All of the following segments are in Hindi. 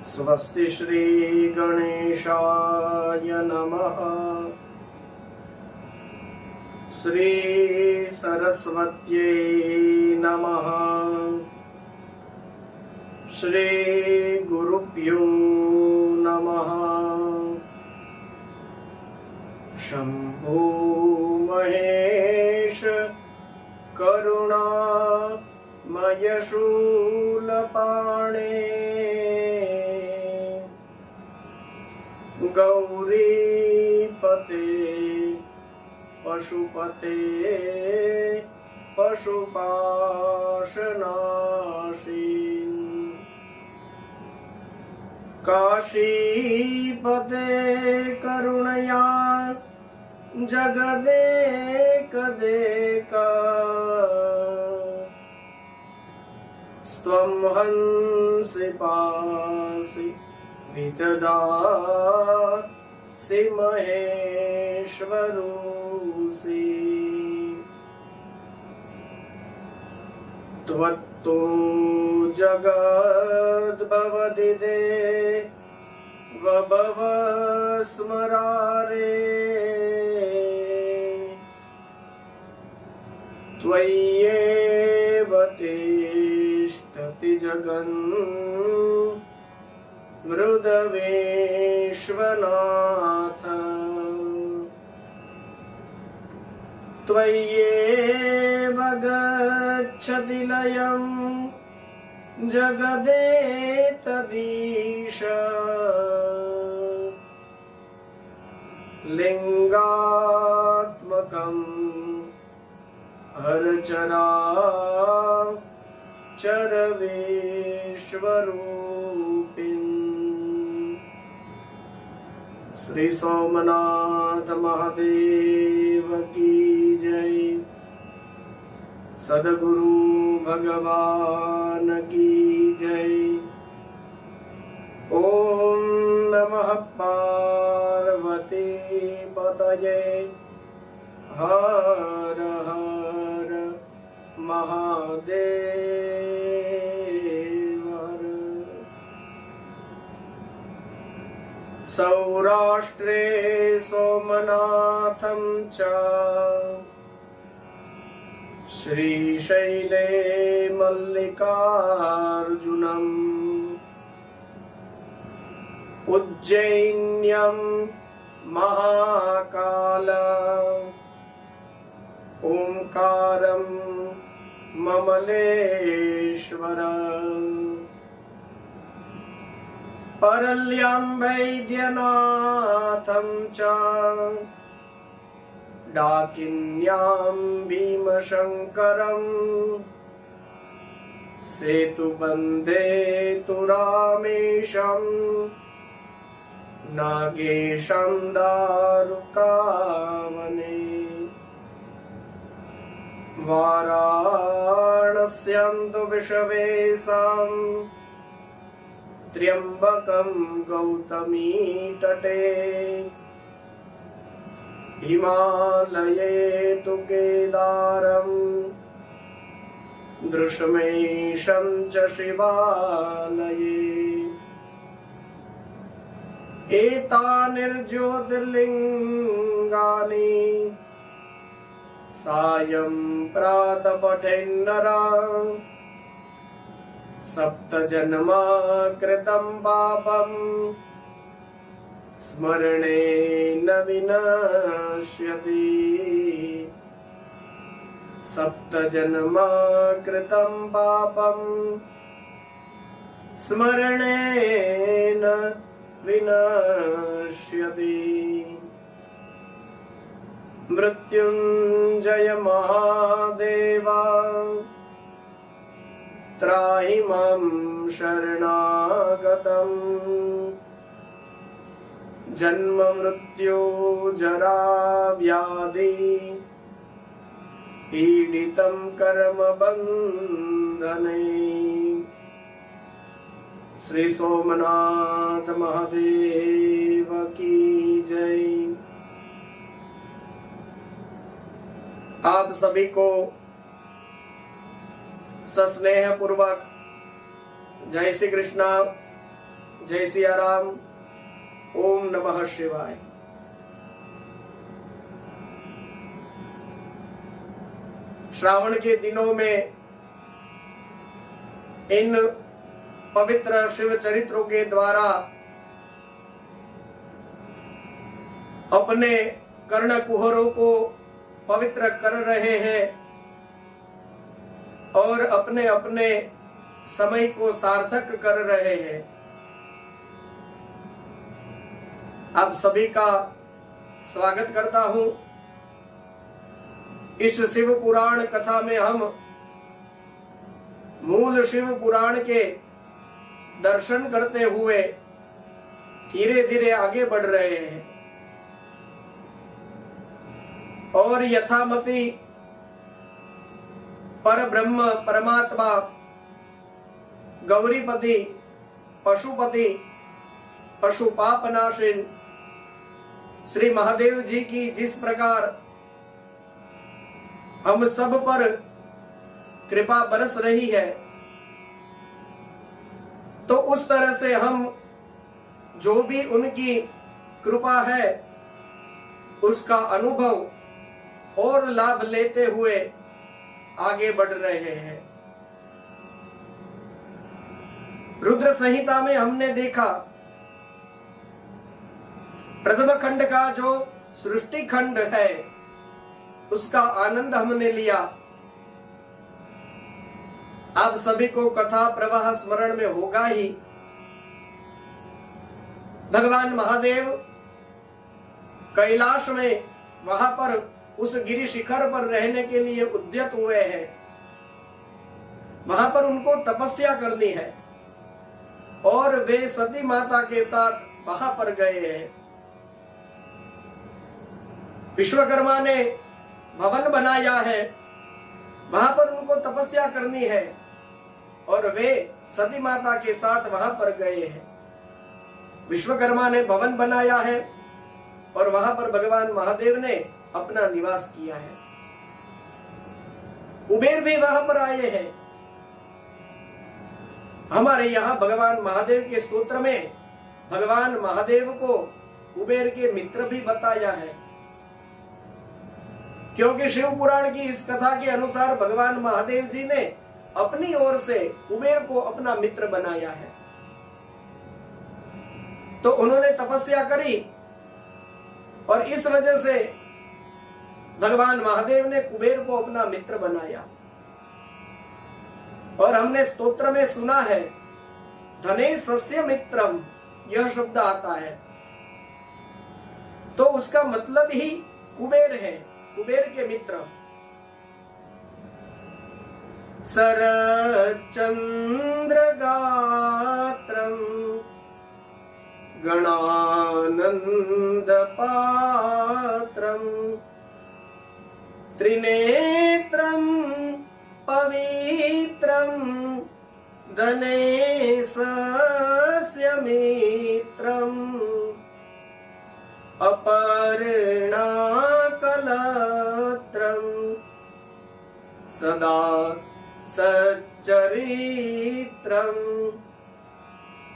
स्वस्ति श्री गणेशाय नमः। श्री सरस्वत्यै नमः। श्री गुरुभ्यो नमः। शंभो महेश करुणामय शूलपाणे गौरीपते पशुपते पशुपाशनाशी काशीपते करुणया जगदेकदेका स्त्वं हंसि पासि विददासि महेश्वरोऽसि। त्वत्तो जगद्भवदिदे वभव स्मरारे त्वय्येव तिष्ठति जगन् मृदवेश्वनाथ। त्वय्येव गच्छति लयं जगदेतदीश लिंगात्मकं हरचराचर विश्वरूपिन्। श्री सोमनाथ महादेव की जय। सद्गुरु भगवान की जय। ओम नमः पार्वती पतये हर हर महादेव। सौराष्ट्रे सोमनाथं च श्रीशैले मल्लिकार्जुनम् उज्जैन्यं महाकाल ओंकारं ममलेश्वर परल्यं वैद्यनाथं च डाकिन्यां भीमशंकरं सेतुबन्धे तु रामेशं नागेशं दारुकावने वाराणस्यां तु विषवेशं त्र्यंबकं गौतमी तटे हिमालये तु केदारं दृशमेशं च शिवालये। एतानिर्ज्योतिर्लिङ्गानि सायं प्रातः पठेन्नरा सप्तजन्मा कृतं पापं स्मरणेन विनश्यति। सप्तजन्मा कृतं पापं स्मरणेन विनश्यति। मृत्युंजय महादेवा त्राहि मां शरणागतम्। जन्म मृत्यु जरा व्याधि पीडितं कर्म बंधने। श्री सोमनाथ महादेव की जय। आप सभी को सस्नेह पूर्वक जय श्री कृष्णा, जय सिया राम। ओम नमः शिवाय। श्रावण के दिनों में इन पवित्र शिव चरित्रों के द्वारा अपने कर्ण कुहरों को पवित्र कर रहे हैं और अपने अपने समय को सार्थक कर रहे हैं। आप सभी का स्वागत करता हूं। इस शिव पुराण कथा में हम मूल शिव पुराण के दर्शन करते हुए धीरे धीरे आगे बढ़ रहे हैं और यथामति पर ब्रह्म परमात्मा गौरीपति पशुपति पशुपापनाशिन श्री महादेव जी की जिस प्रकार हम सब पर कृपा बरस रही है, तो उस तरह से हम जो भी उनकी कृपा है उसका अनुभव और लाभ लेते हुए आगे बढ़ रहे हैं। रुद्र संहिता में हमने देखा प्रथम खंड का जो सृष्टि खंड है उसका आनंद हमने लिया। आप सभी को कथा प्रवाह स्मरण में होगा ही। भगवान महादेव कैलाश में वहां पर उस गिरि शिखर पर रहने के लिए उद्यत हुए हैं। वहां पर उनको तपस्या करनी है और वे सती माता के साथ वहां पर गए हैं। विश्वकर्मा ने भवन बनाया है, वहां पर उनको तपस्या करनी है और वे सती माता के साथ वहां पर गए हैं। विश्वकर्मा ने भवन बनाया है और वहां पर भगवान महादेव ने अपना निवास किया है। कुबेर भी वहां पर आए हैं। हमारे यहां भगवान महादेव के स्तोत्र में भगवान महादेव को कुबेर के मित्र भी बताया है, क्योंकि शिव पुराण की इस कथा के अनुसार भगवान महादेव जी ने अपनी ओर से कुबेर को अपना मित्र बनाया है। तो उन्होंने तपस्या करी और इस वजह से भगवान महादेव ने कुबेर को अपना मित्र बनाया। और हमने स्तोत्र में सुना है धने सस्य मित्रम, यह शब्द आता है, तो उसका मतलब ही कुबेर है, कुबेर के मित्र। सरचंद्र गात्रम गणानंद पात्रम त्रिनेत्रम पवित्रम धनेशस्य मित्रम अपर्णाकलत्रम सदा सच्चरित्रम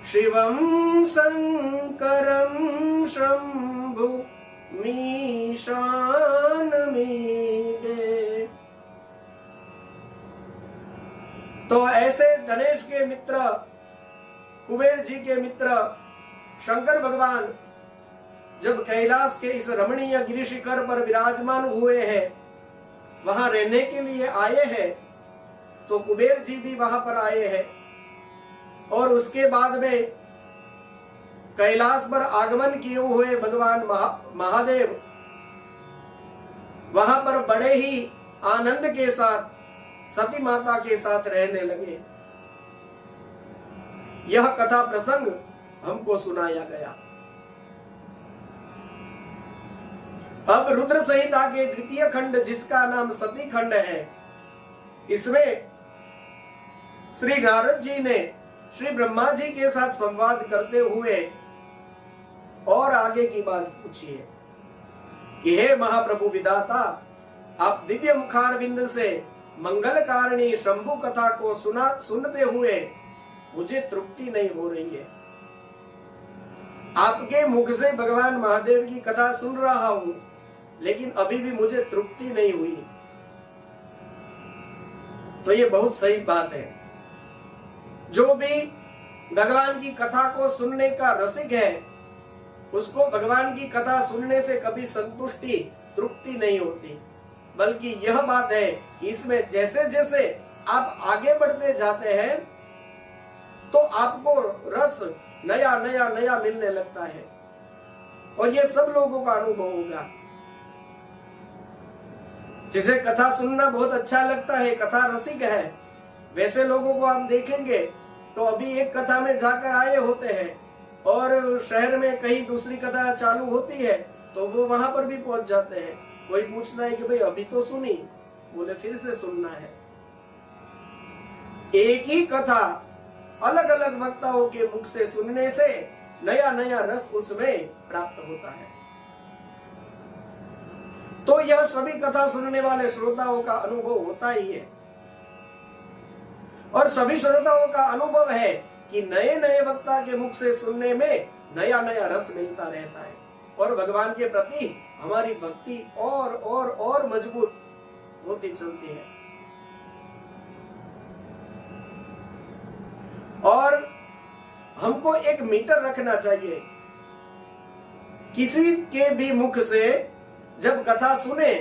शिवं शंकरं शंभु मीशानमीडे। तो ऐसे धनेश के मित्र, कुबेर जी के मित्र शंकर भगवान जब कैलाश के इस रमणीय गिरि शिखर पर विराजमान हुए हैं, वहां रहने के लिए आए हैं, तो कुबेर जी भी वहां पर आए हैं। और उसके बाद में कैलाश पर आगमन किए हुए भगवान महादेव वहां पर बड़े ही आनंद के साथ सती माता के साथ रहने लगे। यह कथा प्रसंग हमको सुनाया गया। अब रुद्र संहिता के द्वितीय खंड, जिसका नाम सती खंड है, इसमें श्री नारद जी ने श्री ब्रह्मा जी के साथ संवाद करते हुए और आगे की बात पूछी है कि हे महाप्रभु विधाता, आप दिव्य मुखारविंद से मंगल कारिणी शंभु कथा को सुनते हुए मुझे तृप्ति नहीं हो रही है। आपके मुख से भगवान महादेव की कथा सुन रहा हूं, लेकिन अभी भी मुझे तृप्ति नहीं हुई। तो ये बहुत सही बात है। जो भी भगवान की कथा को सुनने का रसिक है, उसको भगवान की कथा सुनने से कभी संतुष्टि, तृप्ति नहीं होती, बल्कि यह बात है कि इसमें जैसे जैसे आप आगे बढ़ते जाते हैं तो आपको रस नया नया नया मिलने लगता है। और ये सब लोगों का अनुभव होगा। जिसे कथा सुनना बहुत अच्छा लगता है, कथा रसिक है, वैसे लोगों को आप देखेंगे तो अभी एक कथा में जाकर आए होते हैं और शहर में कहीं दूसरी कथा चालू होती है तो वो वहां पर भी पहुंच जाते हैं। कोई पूछता है कि भाई अभी तो सुनी, बोले फिर से सुनना है। एक ही कथा अलग अलग वक्ताओं के मुख से सुनने से नया नया रस उसमें प्राप्त होता है। तो यह सभी कथा सुनने वाले श्रोताओं का अनुभव होता ही है। और सभी श्रोताओं का अनुभव है कि नए नए वक्ता के मुख से सुनने में नया नया रस मिलता रहता है और भगवान के प्रति हमारी भक्ति और मजबूत होती चलती है। और हमको एक मीटर रखना चाहिए। किसी के भी मुख से जब कथा सुने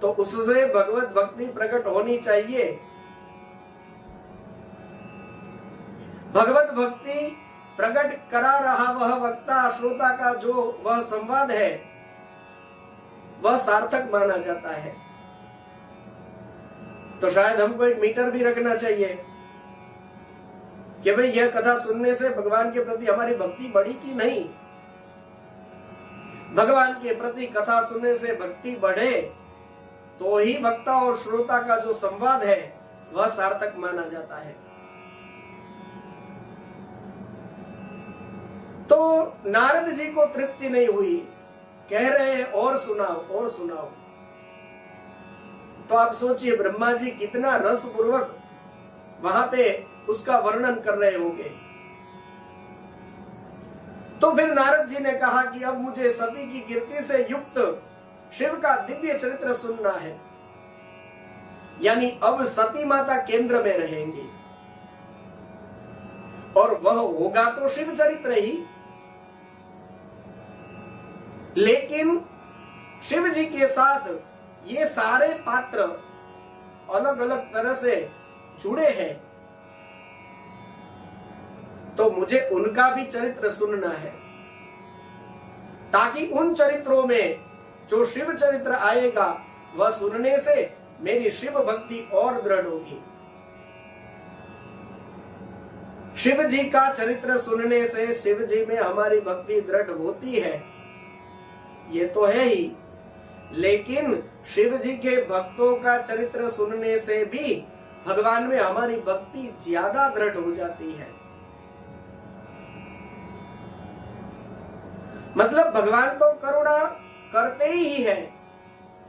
तो उससे भगवत भक्ति प्रकट होनी चाहिए। भगवत भक्ति प्रकट करा रहा वह वक्ता श्रोता का जो वह संवाद है वह सार्थक माना जाता है। तो शायद हमको एक मीटर भी रखना चाहिए कि भाई यह कथा सुनने से भगवान के प्रति हमारी भक्ति बढ़ी कि नहीं। भगवान के प्रति कथा सुनने से भक्ति बढ़े तो ही वक्ता और श्रोता का जो संवाद है वह सार्थक माना जाता है। तो नारद जी को तृप्ति नहीं हुई, कह रहे हैं और सुनाओ और सुनाओ। तो आप सोचिए ब्रह्मा जी कितना रस पूर्वक वहां पे उसका वर्णन कर रहे होंगे। तो फिर नारद जी ने कहा कि अब मुझे सती की कीर्ति से युक्त शिव का दिव्य चरित्र सुनना है। यानी अब सती माता केंद्र में रहेंगी और वह होगा तो शिव चरित्र ही, लेकिन शिव जी के साथ ये सारे पात्र अलग अलग तरह से जुड़े हैं, तो मुझे उनका भी चरित्र सुनना है ताकि उन चरित्रों में जो शिव चरित्र आएगा वह सुनने से मेरी शिव भक्ति और दृढ़ होगी। शिव जी का चरित्र सुनने से शिव जी में हमारी भक्ति दृढ़ होती है, ये तो है ही, लेकिन शिव जी के भक्तों का चरित्र सुनने से भी भगवान में हमारी भक्ति ज्यादा दृढ़ हो जाती है। मतलब भगवान तो करुणा करते ही है,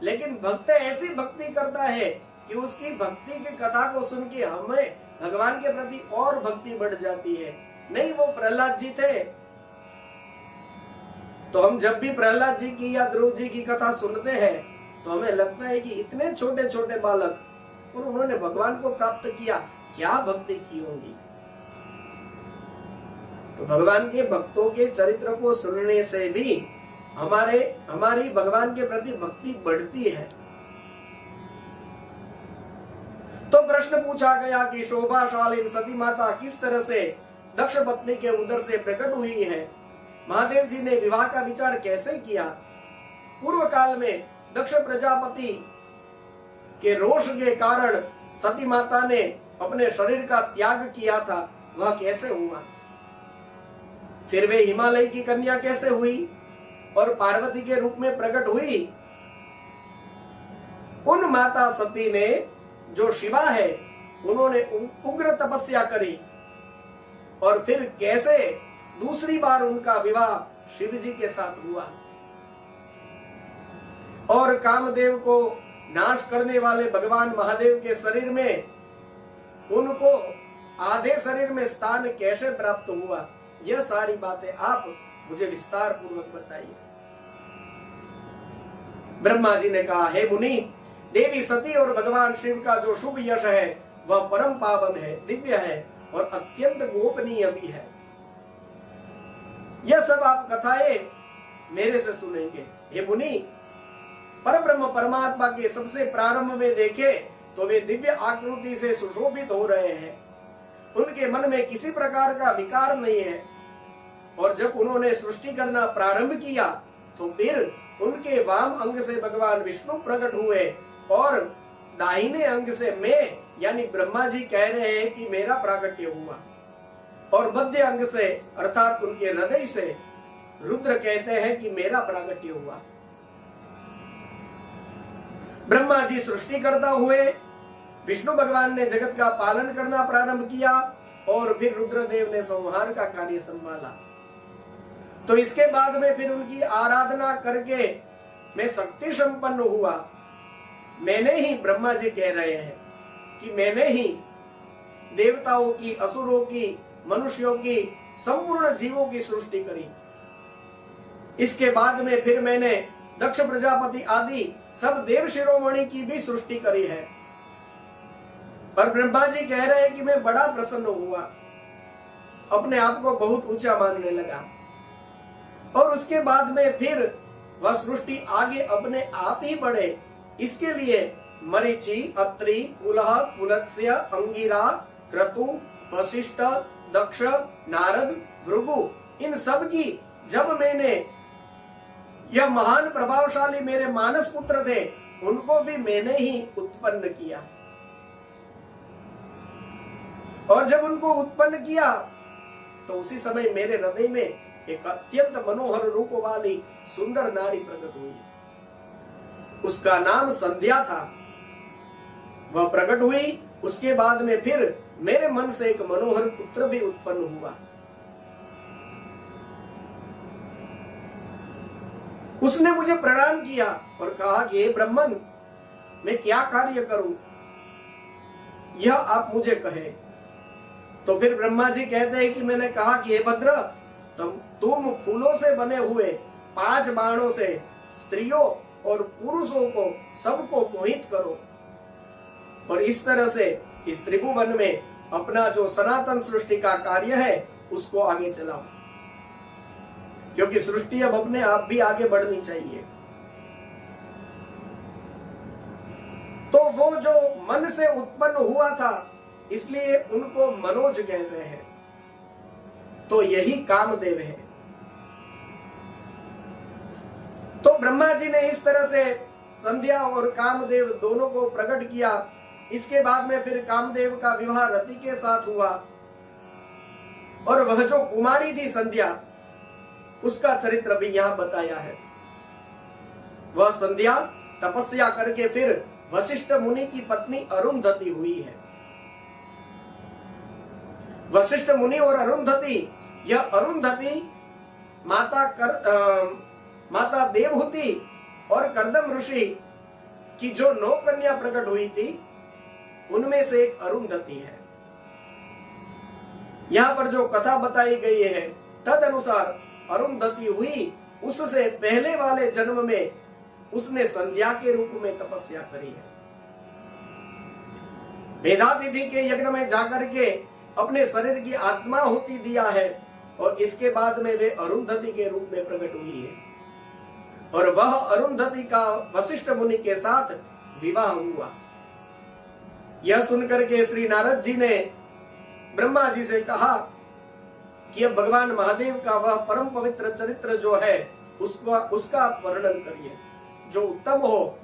लेकिन भक्त ऐसी भक्ति करता है कि उसकी भक्ति की कथा को सुन के हमें भगवान के प्रति और भक्ति बढ़ जाती है। नहीं, वो प्रहलाद जी थे तो हम जब भी प्रहलाद जी की या ध्रुव जी की कथा सुनते हैं तो हमें लगता है कि इतने छोटे छोटे बालक और उन्होंने भगवान को प्राप्त किया, क्या भक्ति की होगी। तो भगवान के भक्तों के चरित्र को सुनने से भी हमारी भगवान के प्रति भक्ति बढ़ती है। तो प्रश्न पूछा गया कि शोभाशालीन सती माता किस तरह से दक्ष पत्नी के उदर से प्रकट हुई है, महादेव जी ने विवाह का विचार कैसे किया, पूर्व काल में दक्ष प्रजापति के रोष के कारण सती माता ने अपने शरीर का त्याग किया था, वह कैसे हुआ, फिर वे हिमालय की कन्या कैसे हुई और पार्वती के रूप में प्रकट हुई। उन माता सती ने जो शिवा है उन्होंने उग्र तपस्या करी और फिर कैसे दूसरी बार उनका विवाह शिव जी के साथ हुआ और कामदेव को नाश करने वाले भगवान महादेव के शरीर में उनको आधे शरीर में स्थान कैसे प्राप्त हुआ, यह सारी बातें आप मुझे विस्तार पूर्वक बताइए। ब्रह्मा जी ने कहा, हे मुनि, देवी सती और भगवान शिव का जो शुभ यश है वह परम पावन है, दिव्य है और अत्यंत गोपनीय भी है। यह सब आप कथाएं मेरे से सुनेंगे। हे मुनि, परब्रह्म परमात्मा के सबसे प्रारंभ में देखे तो वे दिव्य आकृति से सुशोभित हो रहे हैं। उनके मन में किसी प्रकार का विकार नहीं है। और जब उन्होंने सृष्टि करना प्रारंभ किया तो फिर उनके वाम अंग से भगवान विष्णु प्रकट हुए और दाहिने अंग से मैं यानी ब्रह्मा जी कह रहे हैं कि मेरा प्राकट्य हुआ, और मध्य अंग से अर्थात उनके हृदय से रुद्र कहते हैं कि मेरा प्राकट्य हुआ। ब्रह्मा जी सृष्टि करता हुए विष्णु भगवान ने जगत का पालन करना प्रारंभ किया और फिर रुद्रदेव ने संहार का कार्य संभाला। तो इसके बाद में फिर उनकी आराधना करके मैं शक्ति संपन्न हुआ। मैंने ही, ब्रह्मा जी कह रहे हैं कि मैंने ही देवताओं की, असुरों की, मनुष्यों की, संपूर्ण जीवों की सृष्टि करी। इसके बाद में फिर मैंने दक्ष प्रजापति आदि सब देव शिरोमणि की भी सृष्टि करी है। पर ब्रह्मा जी कह रहे हैं कि मैं बड़ा प्रसन्न हुआ, अपने आप को बहुत ऊंचा मानने लगा। और उसके बाद में फिर वह सृष्टि आगे अपने आप ही बढ़े, इसके लिए मरीचि, अत्रि, पुलह, पुलत्स्य, अंगिरा, क्रतु, वशिष्ठ, दक्ष, नारद, भृगु, इन सब की जब मैंने, यह महान प्रभावशाली मेरे मानस पुत्र थे, उनको भी मैंने ही उत्पन्न किया। और जब उनको उत्पन्न किया तो उसी समय मेरे हृदय में एक अत्यंत मनोहर रूप वाली सुंदर नारी प्रकट हुई। उसका नाम संध्या था। वह प्रकट हुई, उसके बाद में फिर मेरे मन से एक मनोहर पुत्र भी उत्पन्न हुआ। उसने मुझे प्रणाम किया और कहा कि हे ब्रह्मन, मैं क्या कार्य करूं, यह आप मुझे कहे। तो फिर ब्रह्मा जी कहते हैं कि मैंने कहा कि हे भद्र, तुम फूलों से बने हुए 5 बाणों से स्त्रियों और पुरुषों को सबको मोहित करो और इस तरह से इस त्रिभुवन में अपना जो सनातन सृष्टि का कार्य है उसको आगे चलाओ, क्योंकि सृष्टि अब अपने आप भी आगे बढ़नी चाहिए। तो वो जो मन से उत्पन्न हुआ था इसलिए उनको मनोज कहते हैं। तो यही कामदेव है। तो ब्रह्मा जी ने इस तरह से संध्या और कामदेव दोनों को प्रकट किया। इसके बाद में फिर कामदेव का विवाह रति के साथ हुआ और वह जो कुमारी थी संध्या, उसका चरित्र भी यहां बताया है। वह संध्या तपस्या करके फिर वशिष्ठ मुनि की पत्नी अरुंधति हुई है। वशिष्ठ मुनि और अरुंधति, यह अरुंधति माता देवहूति और कर्दम ऋषि की जो 9 कन्या प्रकट हुई थी उनमें से एक अरुंधति है। यहां पर जो कथा बताई गई है तद अनुसार अरुंधति हुई, उससे पहले वाले जन्म में उसने संध्या के रूप में तपस्या करी है। वेदातिथि के यज्ञ में जाकर के अपने शरीर की आत्माहुति दिया है और इसके बाद में वे अरुंधति के रूप में प्रकट हुई है और वह अरुंधति का वशिष्ठ मुनि के साथ विवाह हुआ। यह सुनकर के श्री नारद जी ने ब्रह्मा जी से कहा कि अब भगवान महादेव का वह परम पवित्र चरित्र जो है उसका आप वर्णन करिए, जो उत्तम हो,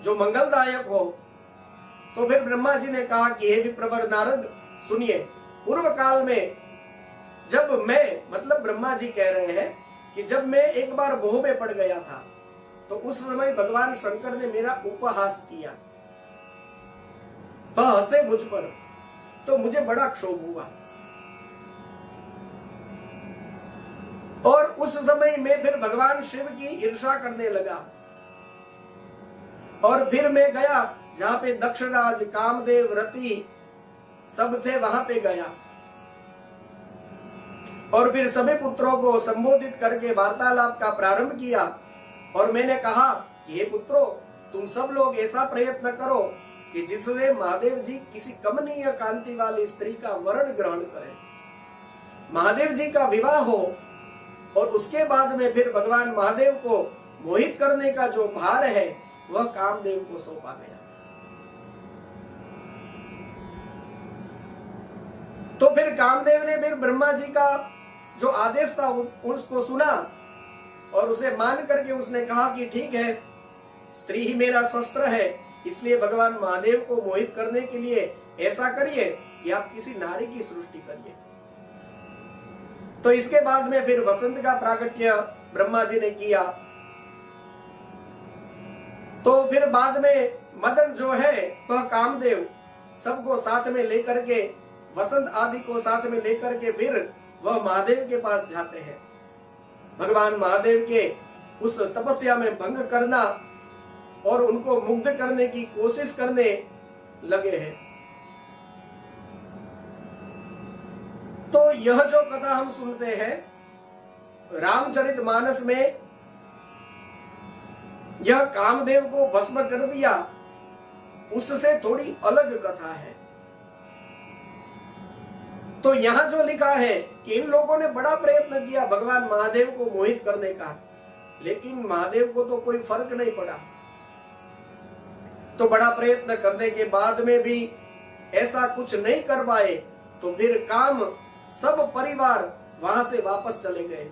जो मंगलदायक हो। तो फिर ब्रह्मा जी ने कहा कि हे विप्रवर नारद, सुनिए, पूर्व काल में जब मैं, मतलब ब्रह्मा जी कह रहे हैं कि जब मैं एक बार मोह में पड़ गया था तो उस समय भगवान शंकर ने मेरा उपहास किया। वह हंसे मुझ पर, तो मुझे बड़ा क्षोभ हुआ और उस समय मैं फिर भगवान शिव की ईर्ष्या करने लगा और फिर मैं गया जहां पे दक्षराज, कामदेव, रति सब थे, वहां पे गया और फिर सभी पुत्रों को संबोधित करके वार्तालाप का प्रारंभ किया और मैंने कहा कि हे पुत्रों, तुम सब लोग ऐसा प्रयत्न करो कि जिसमें महादेव जी किसी कमनीय कांति वाली स्त्री का वर्ण ग्रहण करें, महादेव जी का विवाह हो और उसके बाद में फिर भगवान महादेव को मोहित करने का जो भार है वह कामदेव को सौंपा गया। तो फिर कामदेव ने फिर ब्रह्मा जी का जो आदेश था उसको सुना और उसे मान करके उसने कहा कि ठीक है, स्त्री ही मेरा शस्त्र है, इसलिए भगवान महादेव को मोहित करने के लिए ऐसा करिए कि आप किसी नारी की सृष्टि करिए। तो इसके बाद में फिर वसंत का प्राकट्य ब्रह्मा जी ने किया। तो फिर बाद में मदन जो है वह कामदेव सबको साथ में लेकर के, वसंत आदि को साथ में लेकर के फिर वह महादेव के पास जाते हैं। भगवान महादेव के उस तपस्या में भंग करना और उनको मुग्ध करने की कोशिश करने लगे हैं। तो यह जो कथा हम सुनते हैं रामचरितमानस में, यह कामदेव को भस्म कर दिया, उससे थोड़ी अलग कथा है। तो यहां जो लिखा है कि इन लोगों ने बड़ा प्रयत्न किया भगवान महादेव को मोहित करने का, लेकिन महादेव को तो कोई फर्क नहीं पड़ा। तो बड़ा प्रयत्न करने के बाद में भी ऐसा कुछ नहीं कर पाए, तो फिर काम सब परिवार वहां से वापस चले गए।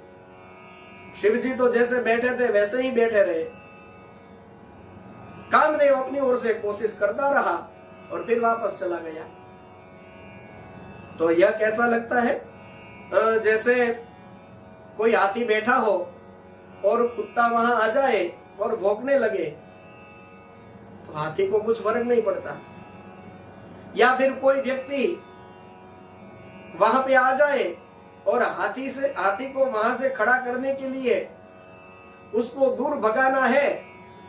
शिव जी तो जैसे बैठे थे वैसे ही बैठे रहे। कामदेव अपनी ओर से कोशिश करता रहा और फिर वापस चला गया। तो यह कैसा लगता है? जैसे कोई हाथी बैठा हो और कुत्ता वहां आ जाए और भौंकने लगे, तो हाथी को कुछ फर्क नहीं पड़ता। या फिर कोई व्यक्ति वहां पे आ जाए और हाथी को वहां से खड़ा करने के लिए उसको दूर भगाना है,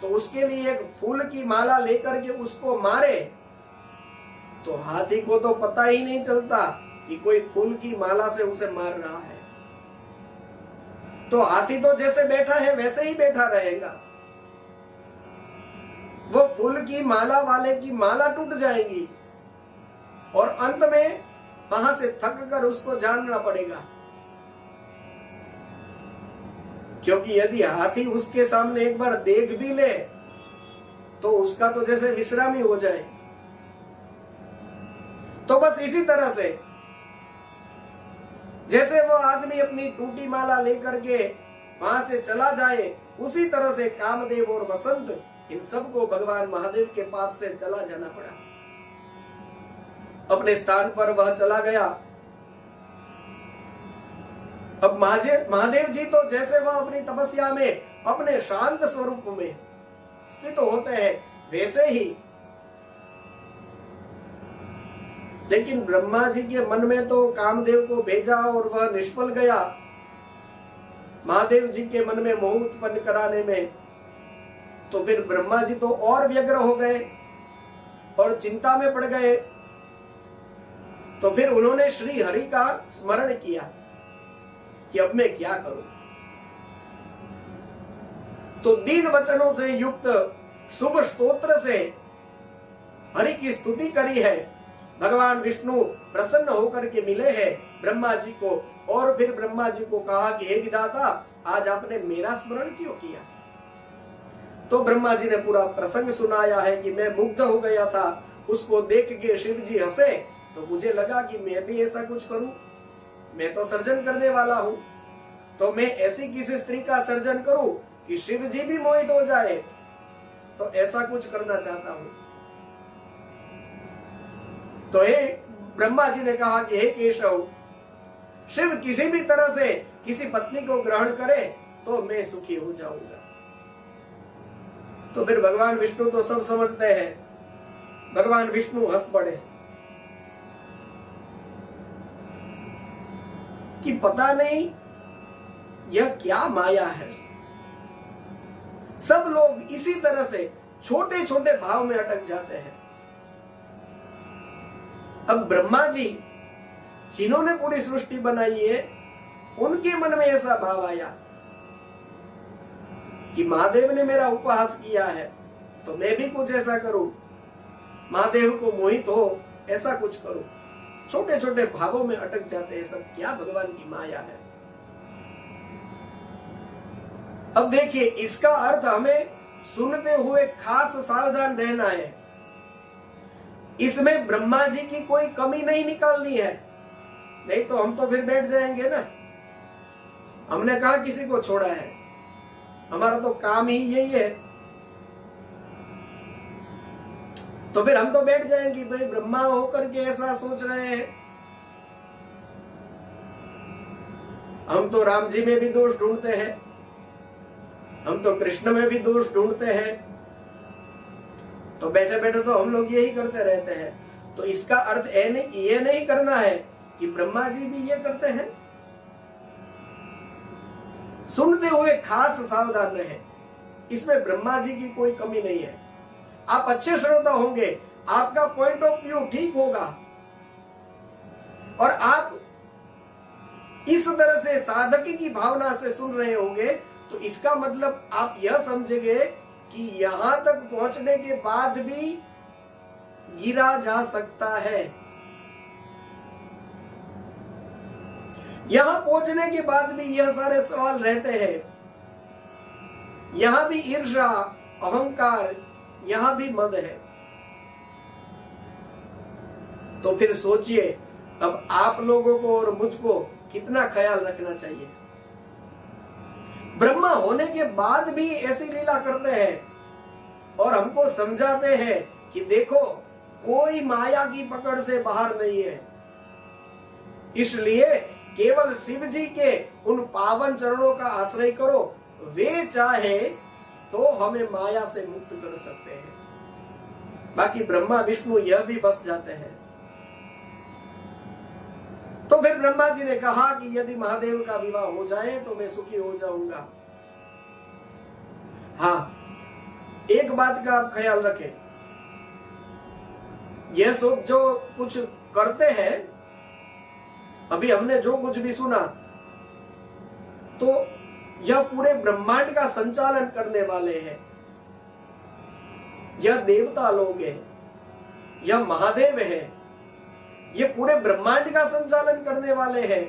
तो उसके लिए एक फूल की माला लेकर के उसको मारे, तो हाथी को तो पता ही नहीं चलता कि कोई फूल की माला से उसे मार रहा है। तो हाथी तो जैसे बैठा है वैसे ही बैठा रहेगा। वो फूल की माला वाले की माला टूट जाएगी और अंत में वहां से थक कर उसको जानना पड़ेगा, क्योंकि यदि हाथी उसके सामने एक बार देख भी ले तो उसका तो जैसे विश्राम ही हो जाए। तो बस इसी तरह से जैसे वो आदमी अपनी टूटी माला लेकर के वहां से चला जाए, उसी तरह से कामदेव और वसंत इन सबको भगवान महादेव के पास से चला जाना पड़ा। अपने स्थान पर वह चला गया। अब महादेव जी तो जैसे वह अपनी तपस्या में अपने शांत स्वरूप में स्थित होते हैं वैसे ही, लेकिन ब्रह्मा जी के मन में तो कामदेव को भेजा और वह निष्फल गया। महादेव जी के मन में मोह उत्पन्न कराने में, तो फिर ब्रह्मा जी तो और व्यग्र हो गए और चिंता में पड़ गए। तो फिर उन्होंने श्री हरि का स्मरण किया कि अब मैं क्या करूं। तो दीन वचनों से युक्त शुभ स्तोत्र से हरि की स्तुति करी है। भगवान विष्णु प्रसन्न होकर के मिले हैं ब्रह्मा जी को और फिर ब्रह्मा जी को कहा कि हे विधाता, आज आपने मेरा स्मरण क्यों किया? तो ब्रह्मा जी ने पूरा प्रसंग सुनाया है कि मैं मुग्ध हो गया था, उसको देख के शिव जी हंसे तो मुझे लगा कि मैं भी ऐसा कुछ करूं, मैं तो सर्जन करने वाला हूं, तो मैं ऐसी किसी स्त्री का सर्जन करूं कि शिव जी भी मोहित हो जाए, तो ऐसा कुछ करना चाहता हूं। तो हे ब्रह्मा जी ने कहा कि हे केशव, शिव किसी भी तरह से किसी पत्नी को ग्रहण करे तो मैं सुखी हो जाऊंगा। तो फिर भगवान विष्णु तो सब समझते हैं। भगवान विष्णु हंस पड़े कि पता नहीं यह क्या माया है। सब लोग इसी तरह से छोटे छोटे भाव में अटक जाते हैं। अब ब्रह्मा जी जिन्होंने पूरी सृष्टि बनाई है, उनके मन में ऐसा भाव आया कि महादेव ने मेरा उपहास किया है तो मैं भी कुछ ऐसा करूं, महादेव को मोहित हो ऐसा कुछ करूं। छोटे छोटे भावों में अटक जाते हैं। सब क्या भगवान की माया है। अब देखिए, इसका अर्थ हमें सुनते हुए खास सावधान रहना है। इसमें ब्रह्मा जी की कोई कमी नहीं निकालनी है, नहीं तो हम तो फिर बैठ जाएंगे ना। हमने कहा किसी को छोड़ा है, हमारा तो काम ही यही है। तो फिर हम तो बैठ जाएंगे, भाई ब्रह्मा होकर के ऐसा सोच रहे हैं। हम तो राम जी में भी दोष ढूंढते हैं, हम तो कृष्ण में भी दोष ढूंढते हैं, तो बैठे बैठे तो हम लोग यही करते रहते हैं। तो इसका अर्थ ये नहीं करना है कि ब्रह्मा जी भी ये करते हैं। सुनते हुए खास सावधान रहे, इसमें ब्रह्मा जी की कोई कमी नहीं है। आप अच्छे श्रोता होंगे, आपका पॉइंट ऑफ व्यू ठीक होगा और आप इस तरह से साधकी की भावना से सुन रहे होंगे, तो इसका मतलब आप यह समझेंगे कि यहां तक पहुंचने के बाद भी गिरा जा सकता है। यहां पहुंचने के बाद भी यह सारे सवाल रहते हैं। यहां भी ईर्ष्या, अहंकार, यहां भी मद है। तो फिर सोचिए, अब आप लोगों को और मुझको कितना ख्याल रखना चाहिए। ब्रह्मा होने के बाद भी ऐसी लीला करते हैं और हमको समझाते हैं कि देखो, कोई माया की पकड़ से बाहर नहीं है। इसलिए केवल शिव जी के उन पावन चरणों का आश्रय करो, वे चाहे तो हमें माया से मुक्त कर सकते हैं। बाकी ब्रह्मा विष्णु यह भी बस जाते हैं। तो फिर ब्रह्मा जी ने कहा कि यदि महादेव का विवाह हो जाए तो मैं सुखी हो जाऊंगा। हाँ, एक बात का आप ख्याल रखें, यह सब जो कुछ करते हैं, अभी हमने जो कुछ भी सुना, तो यह पूरे ब्रह्मांड का संचालन करने वाले हैं। यह देवता लोग हैं, यह महादेव है, ये पूरे ब्रह्मांड का संचालन करने वाले हैं।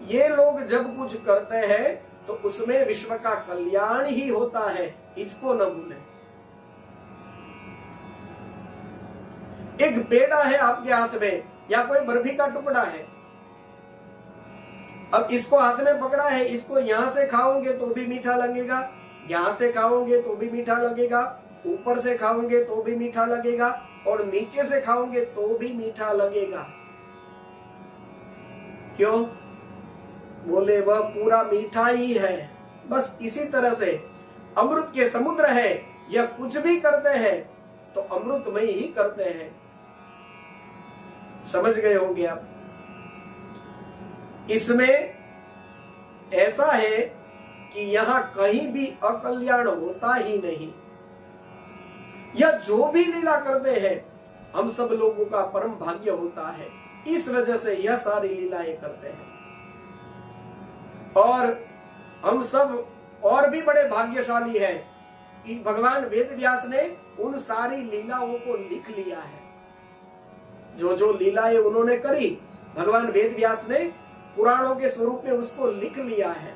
ये लोग जब कुछ करते हैं तो उसमें विश्व का कल्याण ही होता है, इसको न भूलें। एक पेड़ा है आपके हाथ में या कोई बर्फी का टुकड़ा है, अब इसको हाथ में पकड़ा है, इसको यहां से खाओगे तो भी मीठा लगेगा, यहां से खाओगे तो भी मीठा लगेगा, ऊपर से खाओगे तो भी मीठा लगेगा और नीचे से खाओगे तो भी मीठा लगेगा। क्यों? बोले वह पूरा मीठा ही है। बस इसी तरह से अमृत के समुद्र है, यह कुछ भी करते हैं तो अमृतमय ही करते हैं। समझ गए होंगे आप। इसमें ऐसा है कि यहां कहीं भी अकल्याण होता ही नहीं। यह जो भी लीला करते हैं, हम सब लोगों का परम भाग्य होता है, इस वजह से यह सारी लीलाएं करते हैं। और हम सब और भी बड़े भाग्यशाली हैं कि भगवान वेद व्यास ने उन सारी लीलाओं को लिख लिया है। जो जो लीलाएं उन्होंने करी, भगवान वेद व्यास ने पुराणों के स्वरूप में उसको लिख लिया है।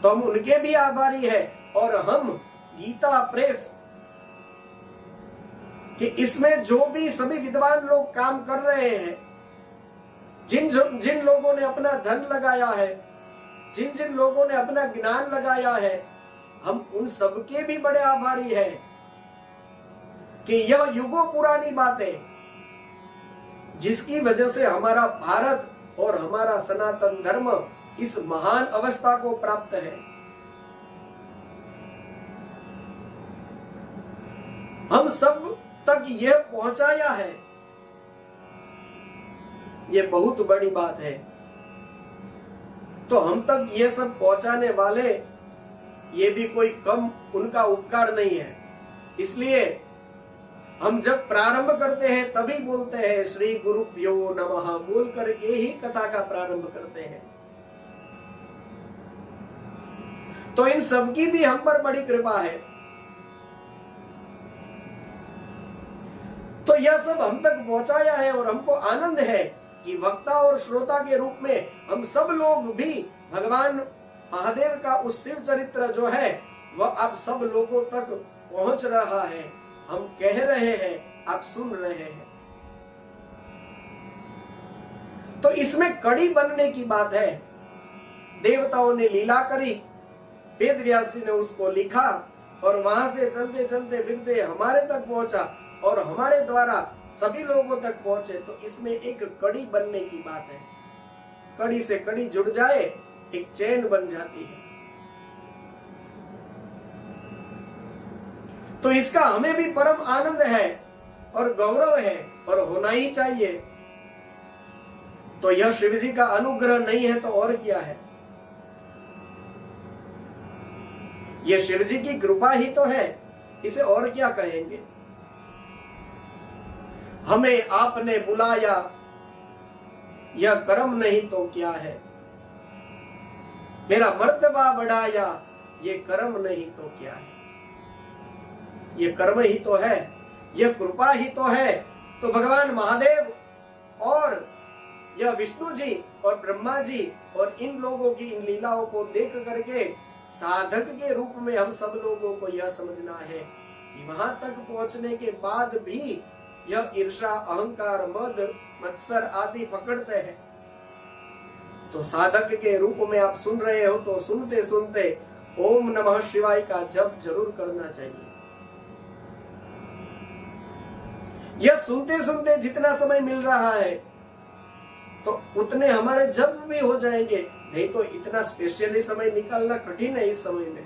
तो हम उनके भी आभारी हैं। और हम गीता प्रेस कि इसमें जो भी सभी विद्वान लोग काम कर रहे हैं, जिन लोगों ने अपना धन लगाया है, जिन लोगों ने अपना ज्ञान लगाया है, हम उन सबके भी बड़े आभारी हैं कि यह युगों पुरानी बात है, जिसकी वजह से हमारा भारत और हमारा सनातन धर्म इस महान अवस्था को प्राप्त है। हम सब तक यह पहुंचाया है, यह बहुत बड़ी बात है। तो हम तक यह सब पहुंचाने वाले, ये भी कोई कम उनका उपकार नहीं है। इसलिए हम जब प्रारंभ करते हैं तभी बोलते हैं श्री गुरुभ्यो नमः, बोल करके ही कथा का प्रारंभ करते हैं। तो इन सबकी भी हम पर बड़ी कृपा है। तो यह सब हम तक पहुंचाया है और हमको आनंद है कि वक्ता और श्रोता के रूप में हम सब लोग भी भगवान महादेव का उस शिव चरित्र जो है वह अब सब लोगों तक पहुंच रहा है। हम कह रहे हैं, आप सुन रहे हैं। तो इसमें कड़ी बनने की बात है। देवताओं ने लीला करी, वेद व्यास जी ने उसको लिखा और वहां से चलते चलते फिरते हमारे तक पहुंचा और हमारे द्वारा सभी लोगों तक पहुंचे। तो इसमें एक कड़ी बनने की बात है। कड़ी से कड़ी जुड़ जाए, एक चेन बन जाती है। तो इसका हमें भी परम आनंद है और गौरव है और होना ही चाहिए। तो यह शिव जी का अनुग्रह नहीं है तो और क्या है? यह शिव जी की कृपा ही तो है, इसे और क्या कहेंगे? हमें आपने बुलाया, यह कर्म नहीं तो क्या है? मेरा मर्तबा बढ़ाया, ये कर्म नहीं तो क्या है? ये कर्म ही तो है, यह कृपा ही तो है। तो भगवान महादेव और यह विष्णु जी और ब्रह्मा जी और इन लोगों की इन लीलाओं को देख करके साधक के रूप में हम सब लोगों को यह समझना है कि वहां तक पहुंचने के बाद भी यह ईर्षा, अहंकार, मद, मत्सर आदि पकड़ते हैं। तो साधक के रूप में आप सुन रहे हो तो सुनते सुनते ओम नमः शिवाय का जप जरूर करना चाहिए। यह सुनते सुनते जितना समय मिल रहा है तो उतने हमारे जप भी हो जाएंगे। नहीं तो इतना स्पेशली समय निकालना कठिन है इस समय में।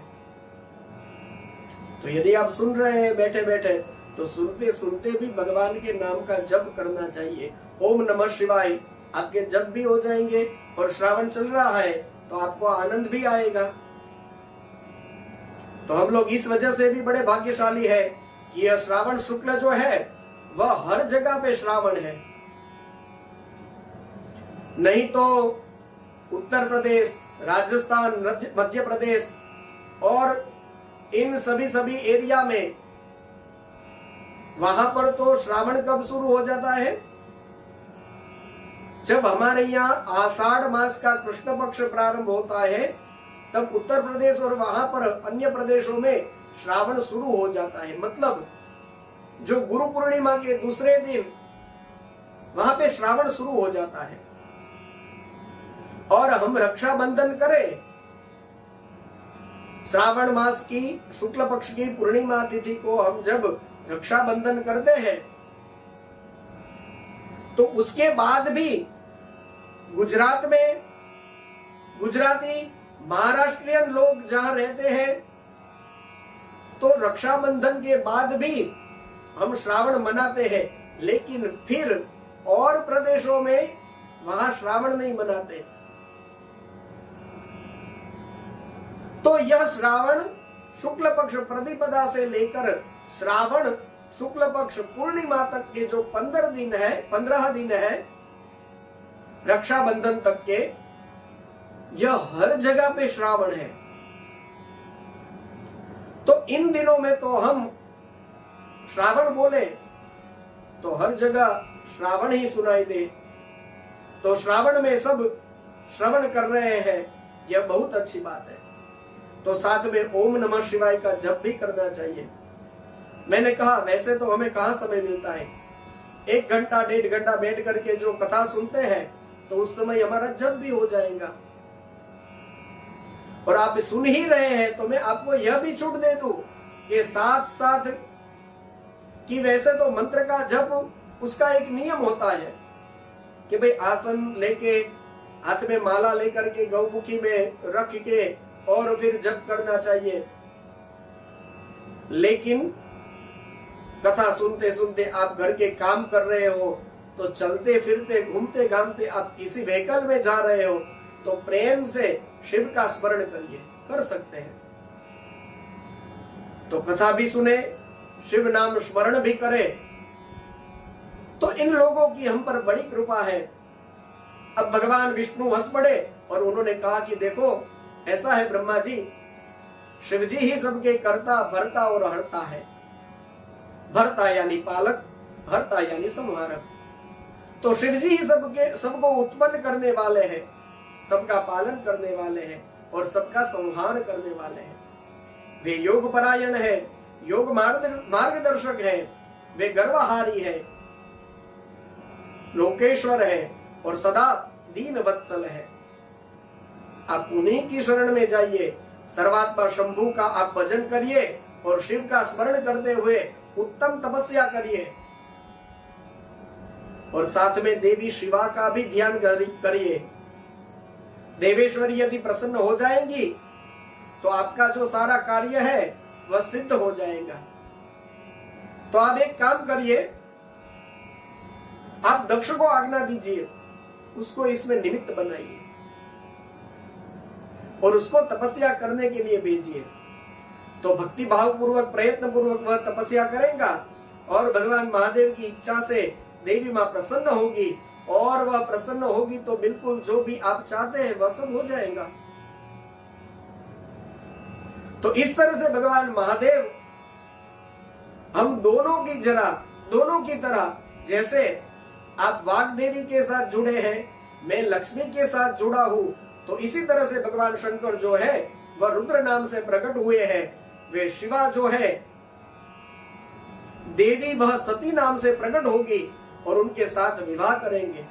तो यदि आप सुन रहे हैं बैठे बैठे तो सुनते सुनते भी भगवान के नाम का जप करना चाहिए। ओम नमः शिवाय आपके जप भी हो जाएंगे और श्रावण चल रहा है तो आपको आनंद भी आएगा। तो हम लोग इस वजह से भी बड़े भाग्यशाली है कि यह श्रावण शुक्ल जो है वह हर जगह पे श्रावण है। नहीं तो उत्तर प्रदेश, राजस्थान, मध्य प्रदेश और इन सभी एरिया में वहां पर तो श्रावण कब शुरू हो जाता है? जब हमारे यहाँ आषाढ़ मास का कृष्ण पक्ष प्रारंभ होता है तब उत्तर प्रदेश और वहां पर अन्य प्रदेशों में श्रावण शुरू हो जाता है। मतलब जो गुरु पूर्णिमा के दूसरे दिन वहां पे श्रावण शुरू हो जाता है। और हम रक्षाबंधन करें, श्रावण मास की शुक्ल पक्ष की पूर्णिमा तिथि को हम जब रक्षाबंधन करते हैं तो उसके बाद भी गुजरात में गुजराती, महाराष्ट्रियन लोग जहां रहते हैं तो रक्षाबंधन के बाद भी हम श्रावण मनाते हैं। लेकिन फिर और प्रदेशों में वहां श्रावण नहीं मनाते। तो यह श्रावण शुक्ल पक्ष प्रतिपदा से लेकर श्रावण शुक्ल पक्ष पूर्णिमा तक के जो 15 दिन है रक्षाबंधन तक के, यह हर जगह पे श्रावण है। तो इन दिनों में तो हम श्रावण बोले तो हर जगह श्रावण ही सुनाई दे। तो श्रावण में सब श्रवण कर रहे हैं, यह बहुत अच्छी बात है। तो साथ में ओम नमः शिवाय का जप भी करना चाहिए। मैंने कहा वैसे तो हमें कहाँ समय मिलता है, 1 घंटा 1.5 घंटा बैठ करके जो कथा सुनते हैं तो उस समय हमारा जप भी हो जाएगा। और आप सुन ही रहे हैं तो मैं आपको यह भी छूट दे दूं कि साथ साथ कि वैसे तो मंत्र का जप उसका एक नियम होता है कि भाई आसन लेके हाथ में माला लेकर के गौमुखी में रख के और फिर जप करना चाहिए। लेकिन कथा सुनते सुनते आप घर के काम कर रहे हो तो चलते फिरते घूमते घामते आप किसी व्हीकल में जा रहे हो तो प्रेम से शिव का स्मरण करिए, कर सकते हैं। तो कथा भी सुने, शिव नाम स्मरण भी करे, तो इन लोगों की हम पर बड़ी कृपा है। अब भगवान विष्णु हंस पड़े और उन्होंने कहा कि देखो, ऐसा है ब्रह्मा जी, शिव जी ही सबके कर्ता, भरता और हरता है। भरता यानी पालक, हरता यानी संहारक। तो शिव जी ही सबको उत्पन्न करने वाले हैं, सबका पालन करने वाले हैं और सबका संहार करने वाले हैं। वे योग परायण है, योग मार्गदर्शक है, वे गर्वहारी है, लोकेश्वर है और सदा दीन वत्सल है। आप उन्हीं की शरण में जाइए, सर्वात्मा शंभु का आप भजन करिए और शिव का स्मरण करते हुए उत्तम तपस्या करिए और साथ में देवी शिवा का भी ध्यान करिए। देवेश्वरी यदि प्रसन्न हो जाएंगी तो आपका जो सारा कार्य है वह सिद्ध हो जाएगा। तो आप एक काम करिए, आप दक्ष को आज्ञा दीजिए, उसको इसमें निमित्त बनाइए और उसको तपस्या करने के लिए भेजिए। तो भक्ति भाव पूर्वक, प्रयत्न पूर्वक वह तपस्या करेगा और भगवान महादेव की इच्छा से देवी मां प्रसन्न होगी और वह प्रसन्न होगी तो बिल्कुल जो भी आप चाहते हैं वह सब हो जाएगा। तो इस तरह से भगवान महादेव हम दोनों की तरह, जैसे आप वाग्देवी के साथ जुड़े हैं, मैं लक्ष्मी के साथ जुड़ा हूं, तो इसी तरह से भगवान शंकर जो है वह रुद्र नाम से प्रकट हुए हैं। वे शिवा जो है देवी, वह सती नाम से प्रकट होगी और उनके साथ विवाह करेंगे।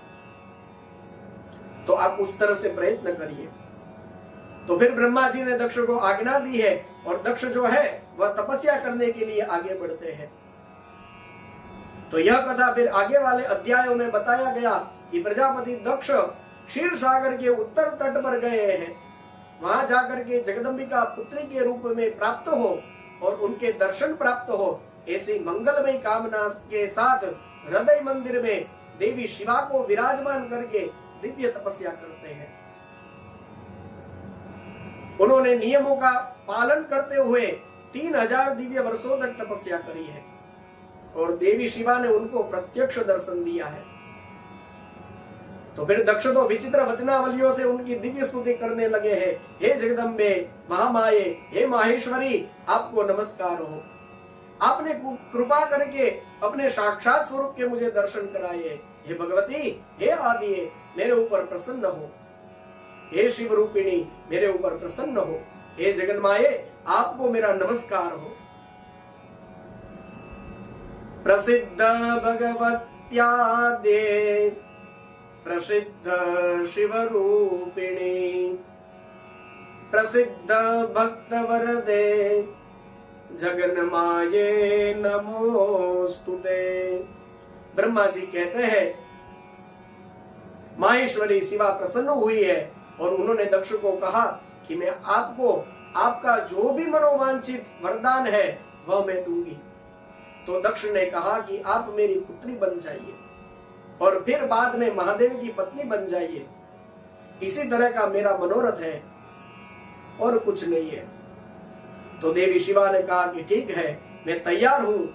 तो आप उस तरह से प्रयत्न करिए। तो फिर ब्रह्मा जी ने दक्ष को आज्ञा दी है और दक्ष जो है वह तपस्या करने के लिए आगे बढ़ते हैं। तो यह कथा फिर आगे वाले अध्यायों में बताया गया कि प्रजापति दक्ष क्षीर सागर के उत्तर तट पर गए हैं, वहां जाकर के जगदम्बिका पुत्री के रूप में प्राप्त हो और उनके दर्शन प्राप्त हो, ऐसी मंगलमय कामना के साथ हृदय मंदिर में देवी शिवा को विराजमान करके दिव्य तपस्या करते हैं। उन्होंने नियमों का पालन करते हुए 3000 दिव्य वर्षों तक तपस्या करी है और देवी शिवा ने उनको प्रत्यक्ष दर्शन दिया है। तो फिर दक्ष तो विचित्र वचनावलियों से उनकी दिव्य स्तुति करने लगे हैं। हे जगदम्बे, महामाये, हे माहेश्वरी, आपको नमस्कार हो। आपने कृपा करके अपने साक्षात स्वरूप के मुझे दर्शन कराए। हे भगवती, हे आदि, मेरे ऊपर प्रसन्न हो। हे शिव रूपिणी, मेरे ऊपर प्रसन्न हो। हे जगन्माये, आपको मेरा नमस्कार हो। प्रसिद्ध भगवत्यादे प्रसिद्ध शिव रूपिणी, प्रसिद्ध भक्त वरदे, जगन्माये नमोस्तुते। ब्रह्मा जी कहते हैं माहेश्वरी शिवा प्रसन्न हुई है और उन्होंने दक्ष को कहा कि मैं आपको आपका जो भी मनोवांछित वरदान है वह मैं दूंगी। तो दक्ष ने कहा कि आप मेरी पुत्री बन जाइए और फिर बाद में महादेव की पत्नी बन जाइए। इसी तरह का मेरा मनोरथ है और कुछ नहीं है। तो देवी शिवा ने कहा कि ठीक है, मैं तैयार हूं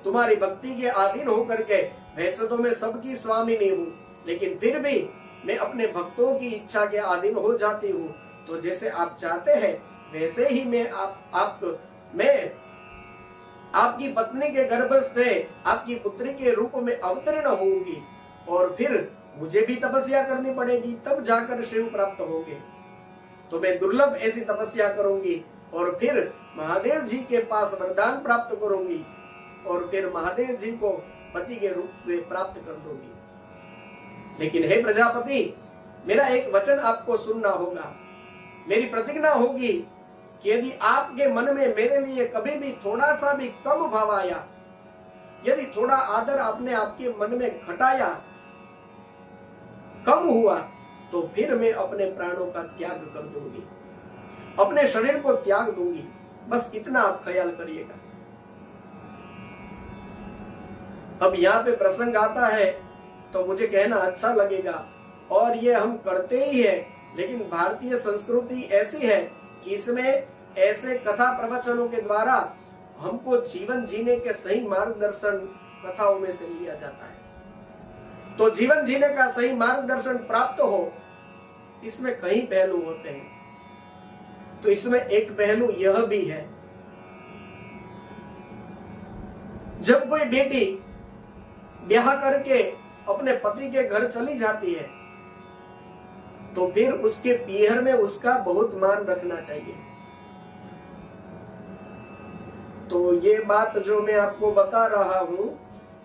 तुम्हारी भक्ति के अधीन होकर के। वैसे तो मैं सबकी स्वामिनी हूं, लेकिन फिर भी मैं अपने भक्तों की इच्छा के अधीन हो जाती हूँ। तो जैसे आप चाहते हैं वैसे ही मैं आपकी पत्नी के गर्भ से आपकी पुत्री के रूप में अवतीर्ण होंगी और फिर मुझे भी तपस्या करनी पड़ेगी, तब जाकर शिव प्राप्त होंगे। तो मैं दुर्लभ ऐसी तपस्या करूंगी और फिर महादेव जी के पास वरदान प्राप्त करूंगी और फिर महादेव जी को पति के रूप में प्राप्त कर दूंगी। लेकिन हे प्रजापति, मेरा एक वचन आपको सुनना होगा। मेरी प्रतिज्ञा होगी कि यदि आपके मन में मेरे लिए कभी भी थोड़ा सा भी कम भाव आया, यदि थोड़ा आदर आपने आपके मन में घटाया, कम हुआ, तो फिर मैं अपने प्राणों का त्याग कर दूंगी, अपने शरीर को त्याग दूंगी। बस इतना आप ख्याल करिएगा। अब यहाँ पे प्रसंग आता है तो मुझे कहना अच्छा लगेगा और ये हम करते ही है, लेकिन भारतीय संस्कृति ऐसी है कि इसमें ऐसे कथा प्रवचनों के द्वारा हमको जीवन जीने के सही मार्गदर्शन कथाओं में से लिया जाता है। तो जीवन जीने का सही मार्गदर्शन प्राप्त हो, इसमें कई पहलू होते हैं। तो इसमें एक पहलू यह भी है, जब कोई बेटी ब्याह करके अपने पति के घर चली जाती है तो फिर उसके पीहर में उसका बहुत मान रखना चाहिए। तो ये बात जो मैं आपको बता रहा हूं,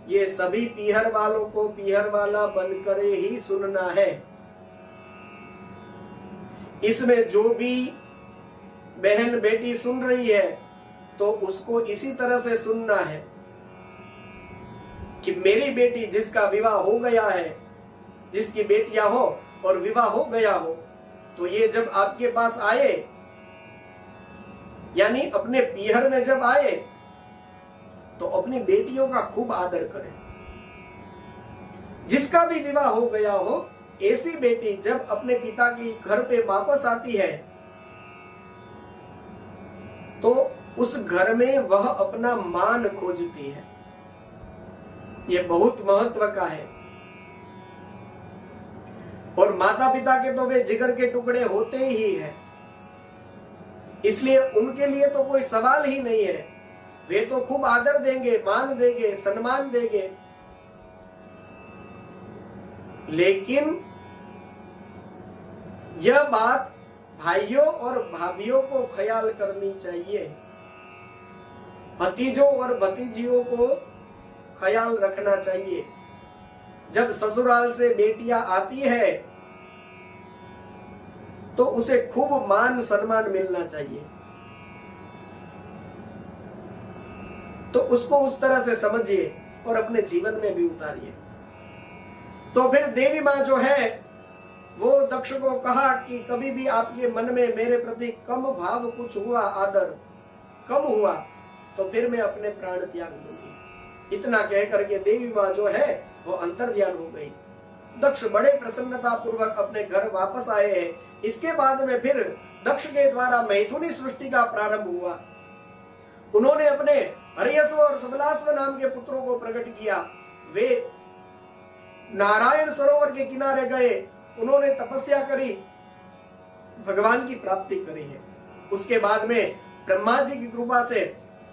ये सभी पीहर वालों को पीहर वाला बनकर ही सुनना है। इसमें जो भी बहन बेटी सुन रही है तो उसको इसी तरह से सुनना है कि मेरी बेटी जिसका विवाह हो गया है, जिसकी बेटियां हो और विवाह हो गया हो, तो ये जब आपके पास आए, यानी अपने पीहर में जब आए, तो अपनी बेटियों का खूब आदर करें। जिसका भी विवाह हो गया हो, ऐसी बेटी जब अपने पिता की घर पे वापस आती है तो उस घर में वह अपना मान खोजती है। यह बहुत महत्व का है। और माता पिता के तो वे जिगर के टुकड़े होते ही हैं, इसलिए उनके लिए तो कोई सवाल ही नहीं है। वे तो खूब आदर देंगे, मान देंगे, सम्मान देंगे। लेकिन यह बात भाइयों और भाभियों को ख्याल करनी चाहिए, भतीजों और भतीजियों को ख्याल रखना चाहिए। जब ससुराल से बेटियां आती है तो उसे खूब मान सम्मान मिलना चाहिए। तो उसको उस तरह से समझिए और अपने जीवन में भी उतारिए। तो फिर देवी माँ जो है वो दक्ष को कहा कि कभी भी आपके मन में मेरे प्रति कम भाव कुछ हुआ, आदर कम हुआ, तो फिर मैं अपने प्राण त्याग दूंगी। इतना कह करके देवी माँ जो है वो अंतर्ध्यान हो गई। दक्ष बड़े प्रसन्नता पूर्वक अपने घर वापस आए हैं। इसके बाद में फिर दक्ष के द्वारा मैथुनी सृष्टि का प्रारंभ हुआ। उन्होंने अपने हरियस्व और सबलास्व नाम के पुत्रों को प्रकट किया। वे नारायण सरोवर के किनारे गए, उन्होंने तपस्या करी, भगवान की प्राप्ति करी है। उसके बाद में ब्रह्मा जी की कृपा से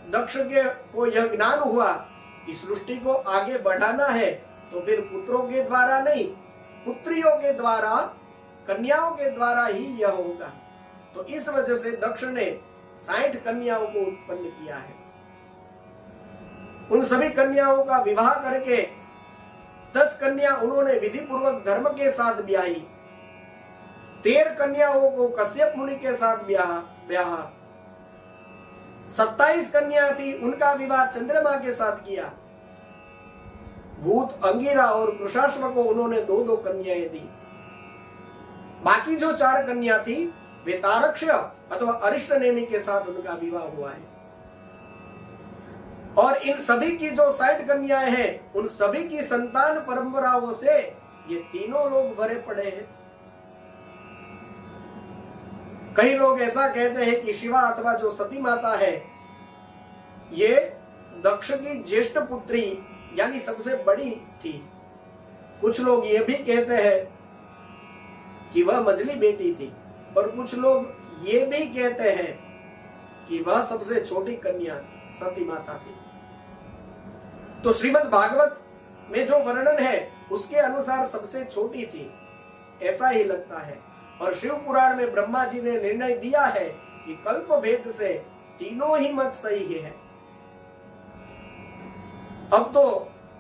दक्ष के को यह ज्ञान हुआ कि सृष्टि को आगे बढ़ाना है तो फिर पुत्रों के द्वारा नहीं, पुत्रियों के द्वारा, कन्याओं के द्वारा ही यह होगा। तो इस वजह से दक्ष ने 60 कन्याओं को उत्पन्न किया है। उन सभी कन्याओं का विवाह करके 10 कन्या उन्होंने विधि पूर्वक धर्म के साथ ब्याही, 13 कन्याओं को कश्यप मुनि के साथ ब्याहा, 27 कन्या थी, उनका विवाह चंद्रमा के साथ किया। भूत, अंगिरा और कृशाश्व को उन्होंने 2-2 कन्याएं दी। बाकी जो 4 कन्या थी वे तारक्ष अथवा अरिष्ट नेमि के साथ उनका विवाह हुआ है। और इन सभी की जो 60 कन्याएं हैं, उन सभी की संतान परंपराओं से ये तीनों लोग भरे पड़े हैं। कई लोग ऐसा कहते हैं कि शिवा अथवा जो सती माता है ये दक्ष की ज्येष्ठ पुत्री यानी सबसे बड़ी थी। कुछ लोग ये भी कहते हैं कि वह मझली बेटी थी, और कुछ लोग ये भी कहते हैं कि वह सबसे छोटी कन्या सती माता थी। तो श्रीमद् भागवत में जो वर्णन है उसके अनुसार सबसे छोटी थी, ऐसा ही लगता है। और शिव पुराण में ब्रह्मा जी ने निर्णय दिया है कि कल्प भेद से तीनों ही मत सही है। अब तो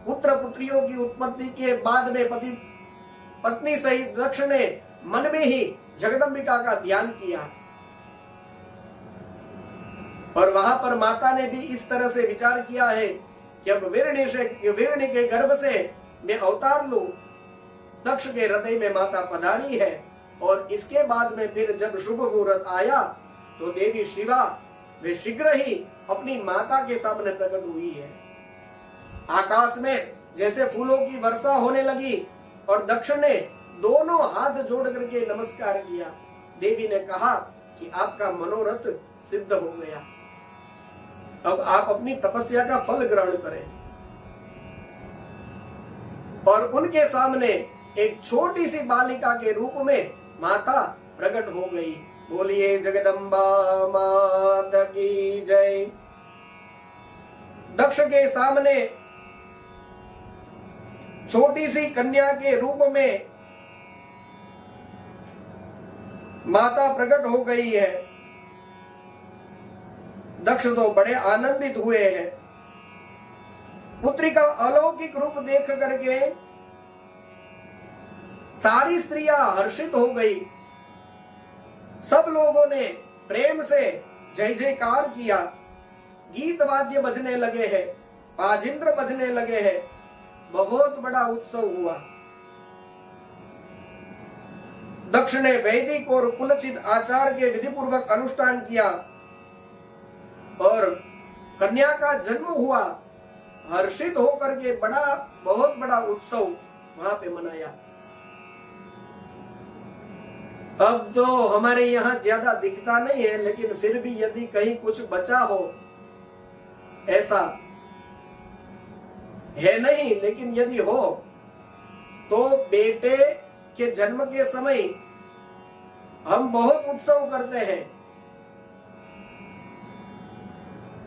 पुत्र पुत्रियों की उत्पत्ति के बाद में पति पत्नी सहित दक्ष ने मन में ही जगदम्बिका का ध्यान किया, और वहां पर माता ने भी इस तरह से विचार किया है कि अब वीरणी के गर्भ से मैं अवतार लूं। दक्ष के हृदय में माता पधारी है, और इसके बाद में फिर जब शुभ मुहूर्त आया तो देवी शिवा वे शीघ्र ही अपनी माता के सामने प्रकट हुई है। आकाश में जैसे फूलों की वर्षा होने लगी और दक्ष ने दोनों हाथ जोड़ करके नमस्कार किया। देवी ने कहा कि आपका मनोरथ सिद्ध हो गया। अब आप अपनी तपस्या का फल ग्रहण करें। और उनके सामने एक छोटी सी बालिका के रूप में माता प्रकट हो गई। बोलिए जगदम्बा मात की जय। दक्ष के सामने छोटी सी कन्या के रूप में माता प्रकट हो गई है। दक्ष तो बड़े आनंदित हुए हैं। पुत्री का अलौकिक रूप देख करके सारी स्त्रियां हर्षित हो गई। सब लोगों ने प्रेम से जय जयकार किया। गीत वाद्य बजने लगे हैं, पाजिंद्र बजने लगे हैं। बहुत बड़ा उत्सव हुआ। दक्ष ने वैदिक और कुलचित आचार के विधि पूर्वक अनुष्ठान किया और कन्या का जन्म हुआ। हर्षित होकर के बहुत बड़ा उत्सव वहां पे मनाया। अब तो हमारे यहाँ ज्यादा दिखता नहीं है, लेकिन फिर भी यदि कहीं कुछ बचा हो, ऐसा है नहीं, लेकिन यदि हो तो बेटे के जन्म के समय हम बहुत उत्सव करते हैं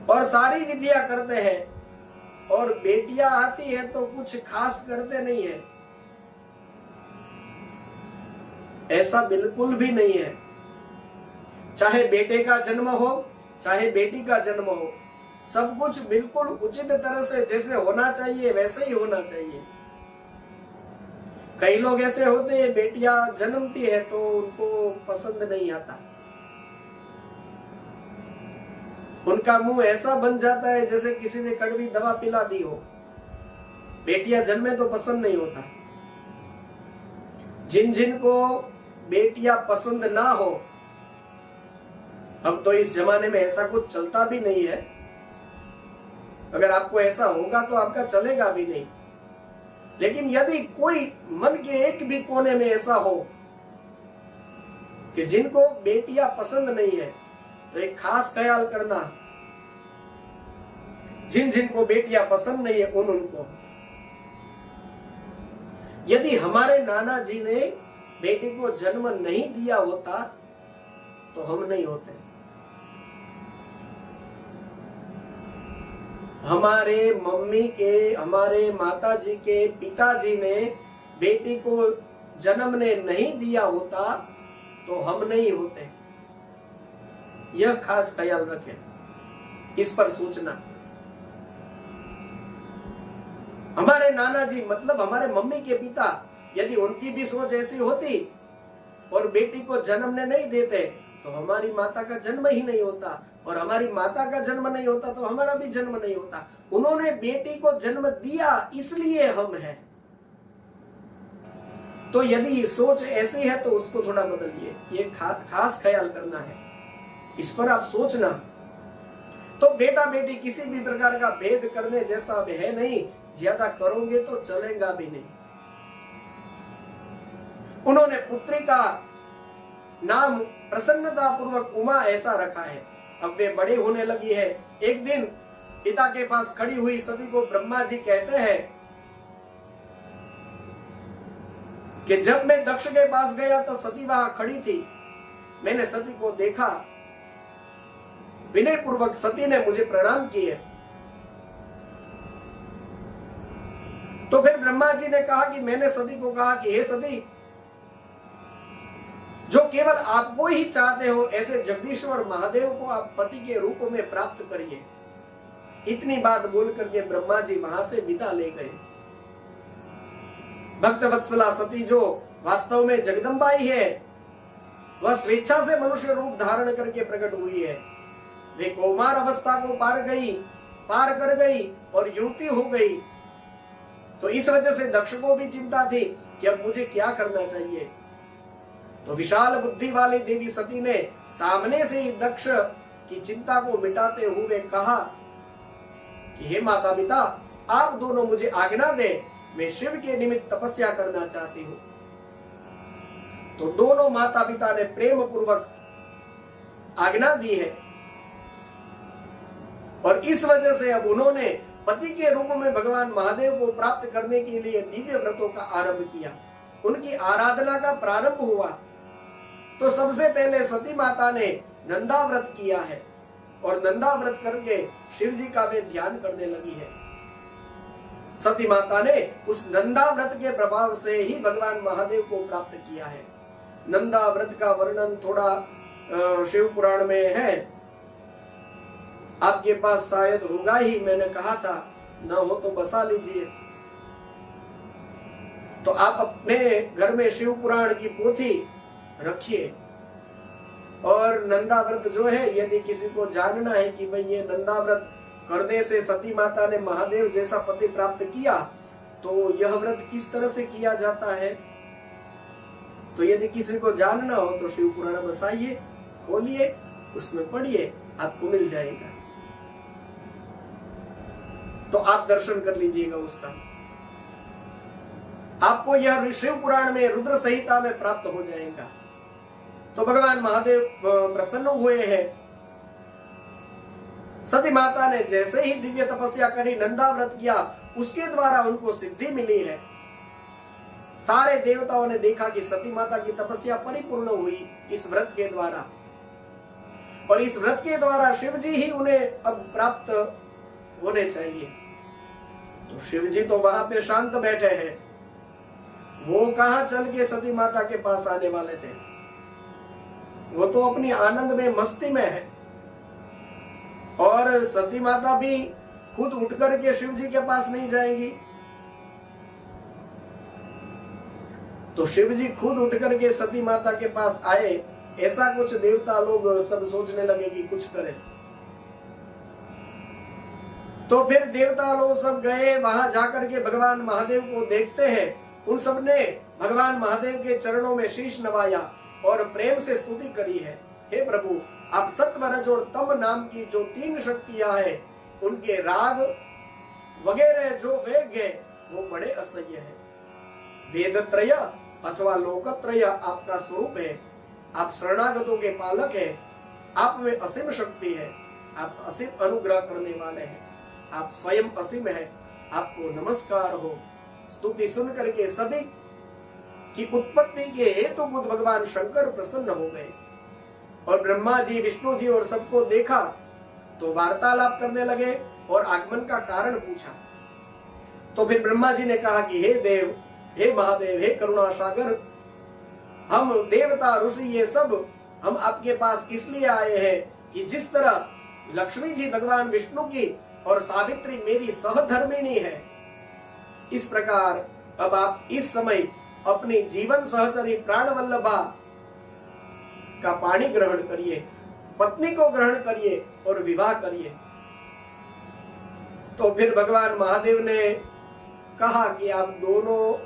और सारी विधियां करते हैं, और बेटियां आती है तो कुछ खास करते नहीं है। ऐसा बिल्कुल भी नहीं है। चाहे बेटे का जन्म हो, चाहे बेटी का जन्म हो, सब कुछ बिल्कुल उचित तरह से जैसे होना चाहिए वैसे ही होना चाहिए। कई लोग ऐसे होते हैं, बेटियां जन्मती है तो उनको पसंद नहीं आता। उनका मुंह ऐसा बन जाता है जैसे किसी ने कड़वी दवा पिला दी हो। बेटियां जन्मे तो पसंद नहीं होता। जिन जिन को बेटियां पसंद ना हो, अब तो इस जमाने में ऐसा कुछ चलता भी नहीं है। अगर आपको ऐसा होगा तो आपका चलेगा भी नहीं। लेकिन यदि कोई मन के एक भी कोने में ऐसा हो कि जिनको बेटियां पसंद नहीं है, तो एक खास ख्याल करना, जिन जिनको बेटियां पसंद नहीं है उनको। यदि हमारे नाना जी ने बेटी को जन्म नहीं दिया होता तो हम नहीं होते। हमारे मम्मी के, हमारे माता जी के पिताजी ने बेटी को जन्म ने नहीं दिया होता तो हम नहीं होते। यह खास ख्याल रखें, इस पर सोचना। हमारे नाना जी मतलब हमारे मम्मी के पिता, यदि उनकी भी सोच ऐसी होती और बेटी को जन्म ने नहीं देते तो हमारी माता का जन्म ही नहीं होता, और हमारी माता का जन्म नहीं होता तो हमारा भी जन्म नहीं होता। उन्होंने बेटी को जन्म दिया इसलिए हम हैं। तो यदि सोच ऐसी है तो उसको थोड़ा बदलिए। ये खास ख्याल करना है, इस पर आप सोचना। तो बेटा बेटी किसी भी प्रकार का भेद करने जैसा अब है नहीं। ज्यादा करोगे तो चलेगा भी नहीं। उन्होंने पुत्री का नाम प्रसन्नता पूर्वक उमा ऐसा रखा है। अब वे बड़े होने लगी है। एक दिन पिता के पास खड़ी हुई सती को ब्रह्मा जी कहते हैं कि जब मैं दक्ष के पास गया तो सती वहां खड़ी थी। मैंने सती को देखा, विनय पूर्वक सती ने मुझे प्रणाम किए। तो फिर ब्रह्मा जी ने कहा कि मैंने सती को कहा कि हे सती, जो केवल आपको ही चाहते हो ऐसे जगदीश्वर महादेव को आप पति के रूप में प्राप्त करिए। इतनी बात बोल करके ब्रह्मा जी वहां से विदा ले गए। भक्त वत्सला सती जो वास्तव में जगदम्बा ही है, वह स्वेच्छा से मनुष्य रूप धारण करके प्रकट हुई है। वे कौमार अवस्था को पार कर गई और युवती हो गई। तो इस वजह से दक्ष को भी चिंता थी कि अब मुझे क्या करना चाहिए। तो विशाल बुद्धि वाली देवी सती ने सामने से ही दक्ष की चिंता को मिटाते हुए कहा कि हे माता पिता, आप दोनों मुझे आज्ञा दे, मैं शिव के निमित्त तपस्या करना चाहती हूं। तो दोनों माता पिता ने प्रेम पूर्वक आज्ञा दी है। और इस वजह से अब उन्होंने पति के रूप में भगवान महादेव को प्राप्त करने के लिए दिव्य व्रतों का आरंभ किया, उनकी आराधना का प्रारंभ हुआ। तो सबसे पहले सती माता ने नंदा व्रत किया है और नंदा व्रत करके शिव जी का वे ध्यान करने लगी है। सती माता ने उस नंदा व्रत के प्रभाव से ही भगवान महादेव को प्राप्त किया है। नंदा व्रत का वर्णन थोड़ा शिव पुराण में है, आपके पास शायद होगा ही, मैंने कहा था, न हो तो बसा लीजिए। तो आप अपने घर में शिव पुराण की पोथी रखिए और नंदा व्रत जो है, यदि किसी को जानना है कि भाई ये नंदा व्रत करने से सती माता ने महादेव जैसा पति प्राप्त किया, तो यह व्रत किस तरह से किया जाता है, तो यदि किसी को जानना हो तो शिव पुराण बसाइए, खोलिए, उसमें पढ़िए, आपको मिल जाएगा। तो आप दर्शन कर लीजिएगा उसका। आपको यह शिव पुराण में रुद्र संहिता में प्राप्त हो जाएगा। तो भगवान महादेव प्रसन्न हुए हैं। सती माता ने जैसे ही दिव्य तपस्या करी, नंदा व्रत किया, उसके द्वारा उनको सिद्धि मिली है। सारे देवताओं ने देखा कि सती माता की तपस्या परिपूर्ण हुई इस व्रत के द्वारा, और इस व्रत के द्वारा शिव जी ही उन्हें अब प्राप्त होने चाहिए। तो शिव जी तो वहां पे शांत बैठे हैं, वो कहां चल के सती माता के पास आने वाले थे, वो तो अपनी आनंद में, मस्ती में है। और सती माता भी खुद उठ करके शिव जी के पास नहीं जाएंगी, तो शिव जी खुद उठ करके सती माता के पास आए, ऐसा कुछ देवता लोग सब सोचने लगे कि कुछ करें। तो फिर देवता लोग सब गए, वहां जाकर के भगवान महादेव को देखते हैं। उन सब ने भगवान महादेव के चरणों में शीश नवाया और प्रेम से स्तुति करी है, हे प्रभु, आप सत्व, रज और तम नाम की जो 3 शक्तियां हैं, उनके राग वगैरह जो वेग है वो बड़े असह्य है। वेदत्रय अथवा लोकत्रय आपका स्वरूप है, आप शरणागतों के पालक हैं, आप में असीम शक्ति है, आप असीम अनुग्रह करने वाले हैं, आप स्वयं असीम है, आपको नमस्कार हो। स्तुति सुन करके सभी की उत्पत्ति के हेतु बुद्ध भगवान शंकर प्रसन्न हो गए और ब्रह्मा जी, विष्णु जी और सबको देखा तो वार्तालाप करने लगे और आगमन का कारण पूछा। तो फिर ब्रह्मा जी ने कहा कि हे देव, हे महादेव, हे करुणा सागर, हम देवता ऋषि ये सब हम आपके पास इसलिए आए हैं कि जिस तरह लक्ष्मी जी भगवान विष्णु की और सावित्री मेरी सहधर्मिणी है, इस प्रकार अब आप इस समय अपनी जीवन सहचरी प्राणवल्लभा का पाणी ग्रहण करिए, पत्नी को ग्रहण करिए और विवाह करिए। तो फिर भगवान महादेव ने कहा कि आप दोनों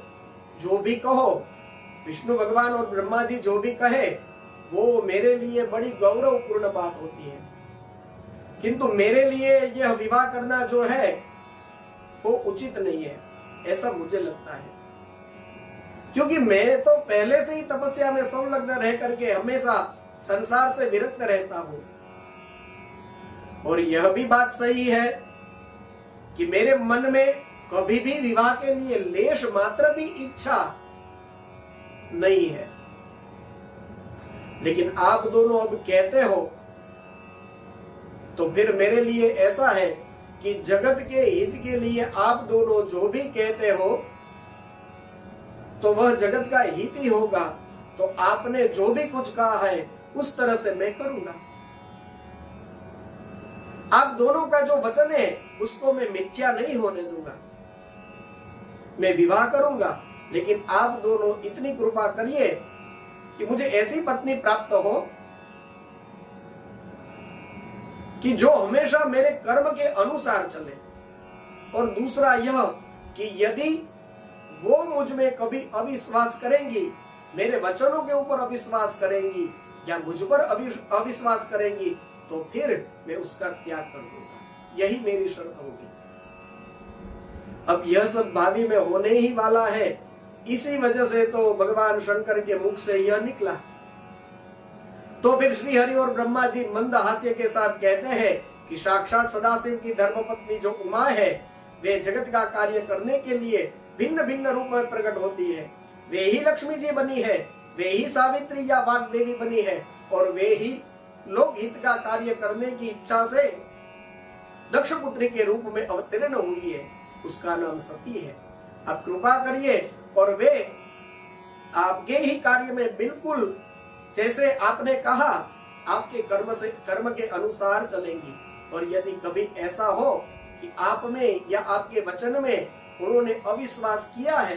जो भी कहो, विष्णु भगवान और ब्रह्मा जी जो भी कहे, वो मेरे लिए बड़ी गौरवपूर्ण बात होती है, किंतु मेरे लिए यह विवाह करना जो है वो उचित नहीं है, ऐसा मुझे लगता है। क्योंकि मैं तो पहले से ही तपस्या में संलग्न रह करके हमेशा संसार से विरक्त रहता हूं, और यह भी बात सही है कि मेरे मन में कभी भी विवाह के लिए लेश मात्र भी इच्छा नहीं है। लेकिन आप दोनों अब कहते हो तो फिर मेरे लिए ऐसा है कि जगत के हित के लिए आप दोनों जो भी कहते हो तो वह जगत का हित ही होगा। तो आपने जो भी कुछ कहा है उस तरह से मैं करूंगा। आप दोनों का जो वचन है उसको मैं मिथ्या नहीं होने दूंगा। मैं विवाह करूंगा, लेकिन आप दोनों इतनी कृपा करिए कि मुझे ऐसी पत्नी प्राप्त हो कि जो हमेशा मेरे कर्म के अनुसार चले। और दूसरा यह कि यदि वो मुझ में कभी अविश्वास करेंगी, मेरे वचनों के ऊपर अविश्वास करेंगी या मुझ पर अविश्वास करेंगी, तो फिर मैं उसका त्याग कर दूंगा। यही मेरी शर्त होगी। अब यह सब भावी में होने ही वाला है, इसी वजह से तो भगवान शंकर के मुख से यह निकला। तो फिर श्री हरि और ब्रह्मा जी मंद हास्य के साथ कहते हैं कि साक्षात सदाशिव की धर्मपत्नी जो उमा है वे जगत का कार्य करने के लिए भिन्न भिन्न रूप में प्रकट होती है। वे ही लक्ष्मी जी बनी है, वे ही सावित्री या वाग देवी बनी है और वे ही लोक हित का कार्य करने की इच्छा से दक्ष पुत्री के रूप में अवतीर्ण हुई है। उसका नाम सती है। आप कृपा करिए और वे आपके ही कार्य में बिल्कुल जैसे आपने कहा आपके कर्म के अनुसार चलेंगी। और यदि कभी ऐसा हो कि आप में या आपके वचन में उन्होंने अविश्वास किया है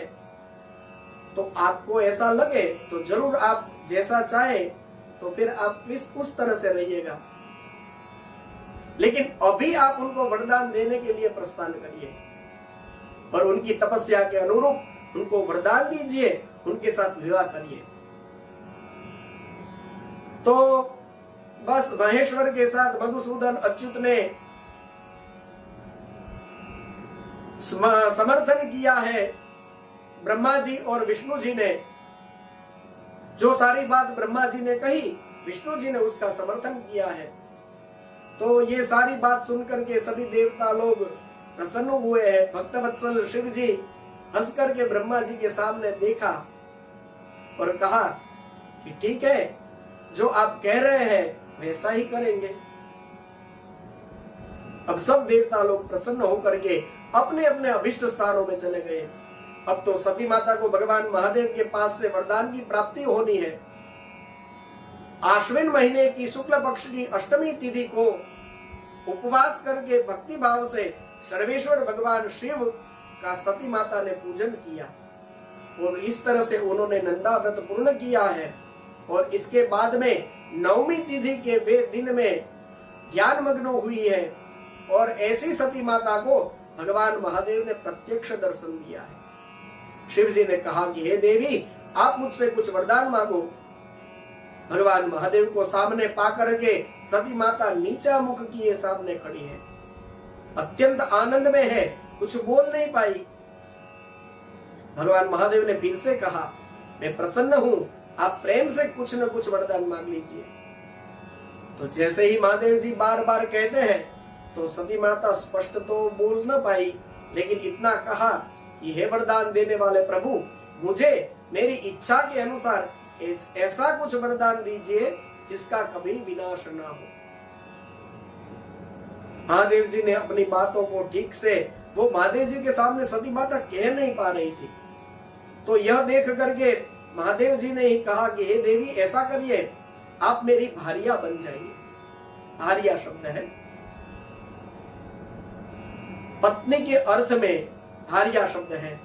तो आपको ऐसा लगे तो जरूर आप जैसा चाहे तो फिर आप उस तरह से रहिएगा, लेकिन अभी आप उनको वरदान देने के लिए प्रस्थान करिए और उनकी तपस्या के अनुरूप उनको वरदान दीजिए, उनके साथ विवाह करिए। तो बस महेश्वर के साथ मधुसूदन अच्युत ने समर्थन किया है। ब्रह्मा जी और विष्णु जी ने जो सारी बात ब्रह्मा जी ने कही, विष्णु जी ने उसका समर्थन किया है। तो ये सारी बात सुनकर के सभी देवता लोग प्रसन्न हुए हैं। भक्तवत्सल शिव जी हंस करके ब्रह्मा जी के सामने देखा और कहा कि ठीक है, जो आप कह रहे हैं वैसा ही करेंगे। अब सब देवता लोग प्रसन्न होकर के अपने अपने अभिष्ट स्थानों में चले गए। अब तो सती माता को भगवान महादेव के पास से वरदान की प्राप्ति होनी है। आश्विन महीने की शुक्ल पक्ष की अष्टमी तिथि को उपवास करके भक्ति भाव से सर्वेश्वर भगवान शिव का सती माता ने पूजन किया और इस तरह से उन्होंने नंदा व्रत पूर्ण किया है। और इसके बाद में नवमी तिथि के वे दिन में ज्ञान मग्न हुई है और ऐसी सती माता को भगवान महादेव ने प्रत्यक्ष दर्शन दिया है। शिव जी ने कहा कि हे देवी, आप मुझसे कुछ वरदान मांगो। भगवान महादेव को सामने पा करके सती माता नीचा मुख किए सामने खड़ी है, अत्यंत आनंद में है, कुछ बोल नहीं पाई। भगवान महादेव ने फिर से कहा, मैं प्रसन्न हूं, आप प्रेम से कुछ न कुछ वरदान मांग लीजिए। तो जैसे ही महादेव जी बार बार कहते हैं तो सती माता स्पष्ट तो बोल न पाई, लेकिन इतना कहा कि हे वरदान देने वाले प्रभु, मुझे मेरी इच्छा के अनुसार ऐसा कुछ वरदान दीजिए जिसका कभी विनाश ना हो। महादेव जी ने अपनी बातों को ठीक से, वो महादेव जी के सामने सती माता कह नहीं पा रही थी, तो यह देख करके महादेव जी ने ही कहा कि हे देवी, ऐसा करिए, आप मेरी भारिया बन जाइए। भारिया शब्द है पत्नी के अर्थ में, भारिया शब्द है।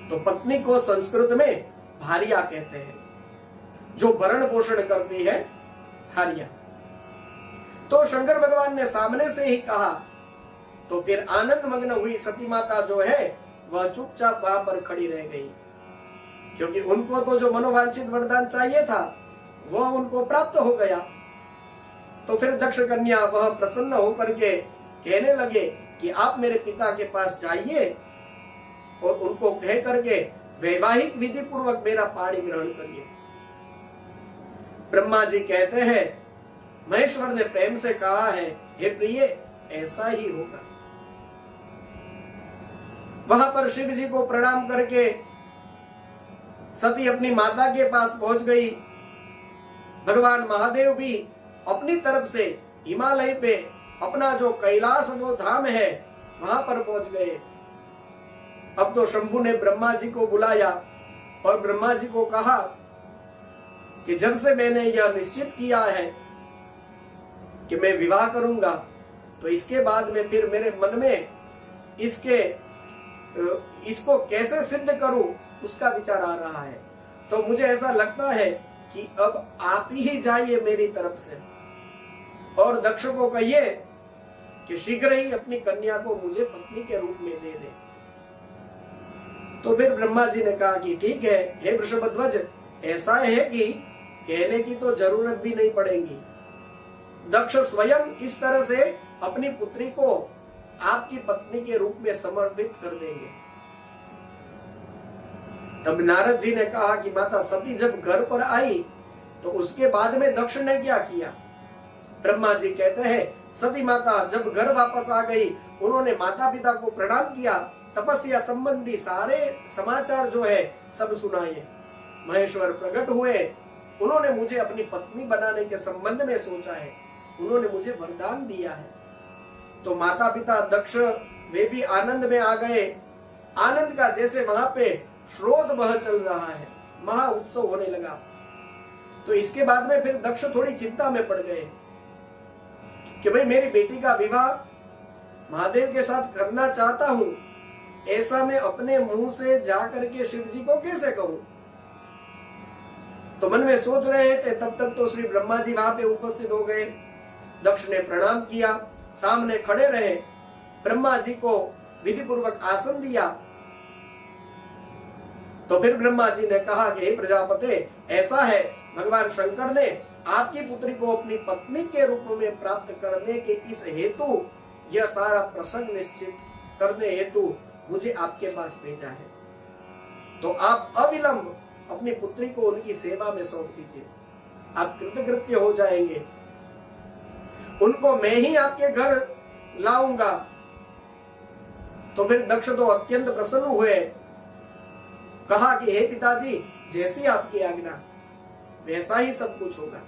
तो पत्नी को संस्कृत में भारिया कहते हैं, जो भरण पोषण करती है, भारिया। तो शंकर भगवान ने सामने से ही कहा, तो फिर आनंद मग्न हुई सती माता जो है वह चुपचाप वहां पर खड़ी रह गई, क्योंकि उनको तो जो मनोवांछित वरदान चाहिए था वह उनको प्राप्त हो गया। तो फिर दक्ष कन्या वह प्रसन्न होकर के कहने लगे कि आप मेरे पिता के पास जाइए और उनको कह करके वैवाहिक विधि पूर्वक मेरा पाणी ग्रहण करिए। ब्रह्मा जी कहते हैं, महेश्वर ने प्रेम से कहा है, हे प्रिय, ऐसा ही होगा। वहां पर शिव जी को प्रणाम करके सती अपनी माता के पास पहुंच गई। भगवान महादेव भी अपनी तरफ से हिमालय पे अपना जो कैलाश वो धाम है वहां पर पहुंच गए। अब तो शंभु ने ब्रह्मा जी को बुलाया और ब्रह्मा जी को कहा कि जब से मैंने यह निश्चित किया है कि मैं विवाह करूंगा, तो इसके बाद में फिर मेरे मन में इसको कैसे सिद्ध करूं उसका विचार आ रहा है। तो मुझे ऐसा लगता है कि अब आप ही जाइए मेरी तरफ से और दक्ष को कहिए कि शीघ्र ही अपनी कन्या को मुझे पत्नी के रूप में दे दे। तो फिर ब्रह्मा जी ने कहा कि ठीक है, हे वृषभध्वज, ऐसा है कि कहने की तो जरूरत भी नहीं पड़ेगी। दक्ष स्वयं इस तरह से अपनी पुत्री को आपकी पत्नी के रूप में समर्पित कर देंगे। तब नारद जी ने कहा कि माता सती जब घर पर आई तो उसके बाद में दक्ष ने क्या किया? ब्रह्मा जी कहते हैं, सती माता जब घर वापस आ गई, उन्होंने माता पिता को प्रणाम किया, तपस्या संबंधी सारे समाचार जो है सब सुनाए। महेश्वर प्रकट हुए, उन्होंने मुझे अपनी पत्नी बनाने के संबंध में सोचा है, उन्होंने मुझे वरदान दिया है। तो माता पिता दक्ष वे भी आनंद में आ गए। आनंद का जैसे वहां पे स्रोत बह चल रहा है, महा उत्सव होने लगा। तो इसके बाद में फिर दक्ष थोड़ी चिंता में पड़ गए कि भाई मेरी बेटी का विवाह महादेव के साथ करना चाहता हूं, ऐसा मैं अपने मुंह से जाकर के शिव जी को कैसे कहूं। तो मन में सोच रहे थे, तब तक तो श्री ब्रह्मा जी वहां पे उपस्थित हो गए। दक्ष ने प्रणाम किया, सामने खड़े रहे, ब्रह्मा जी को विधि पूर्वक आसन दिया। तो फिर ब्रह्मा जी ने कहा कि हे प्रजापति, ऐसा है, भगवान शंकर ने आपकी पुत्री को अपनी पत्नी के रूप में प्राप्त करने के इस हेतु, यह सारा प्रसंग निश्चित करने हेतु मुझे आपके पास भेजा है। तो आप अविलंब अपनी पुत्री को उनकी सेवा में सौंप दीजिए, आप कृतकृत्य हो जाएंगे। उनको मैं ही आपके घर लाऊंगा। तो फिर दक्ष तो अत्यंत प्रसन्न हुए, कहा कि हे पिताजी, जैसी आपकी आज्ञा वैसा ही सब कुछ होगा।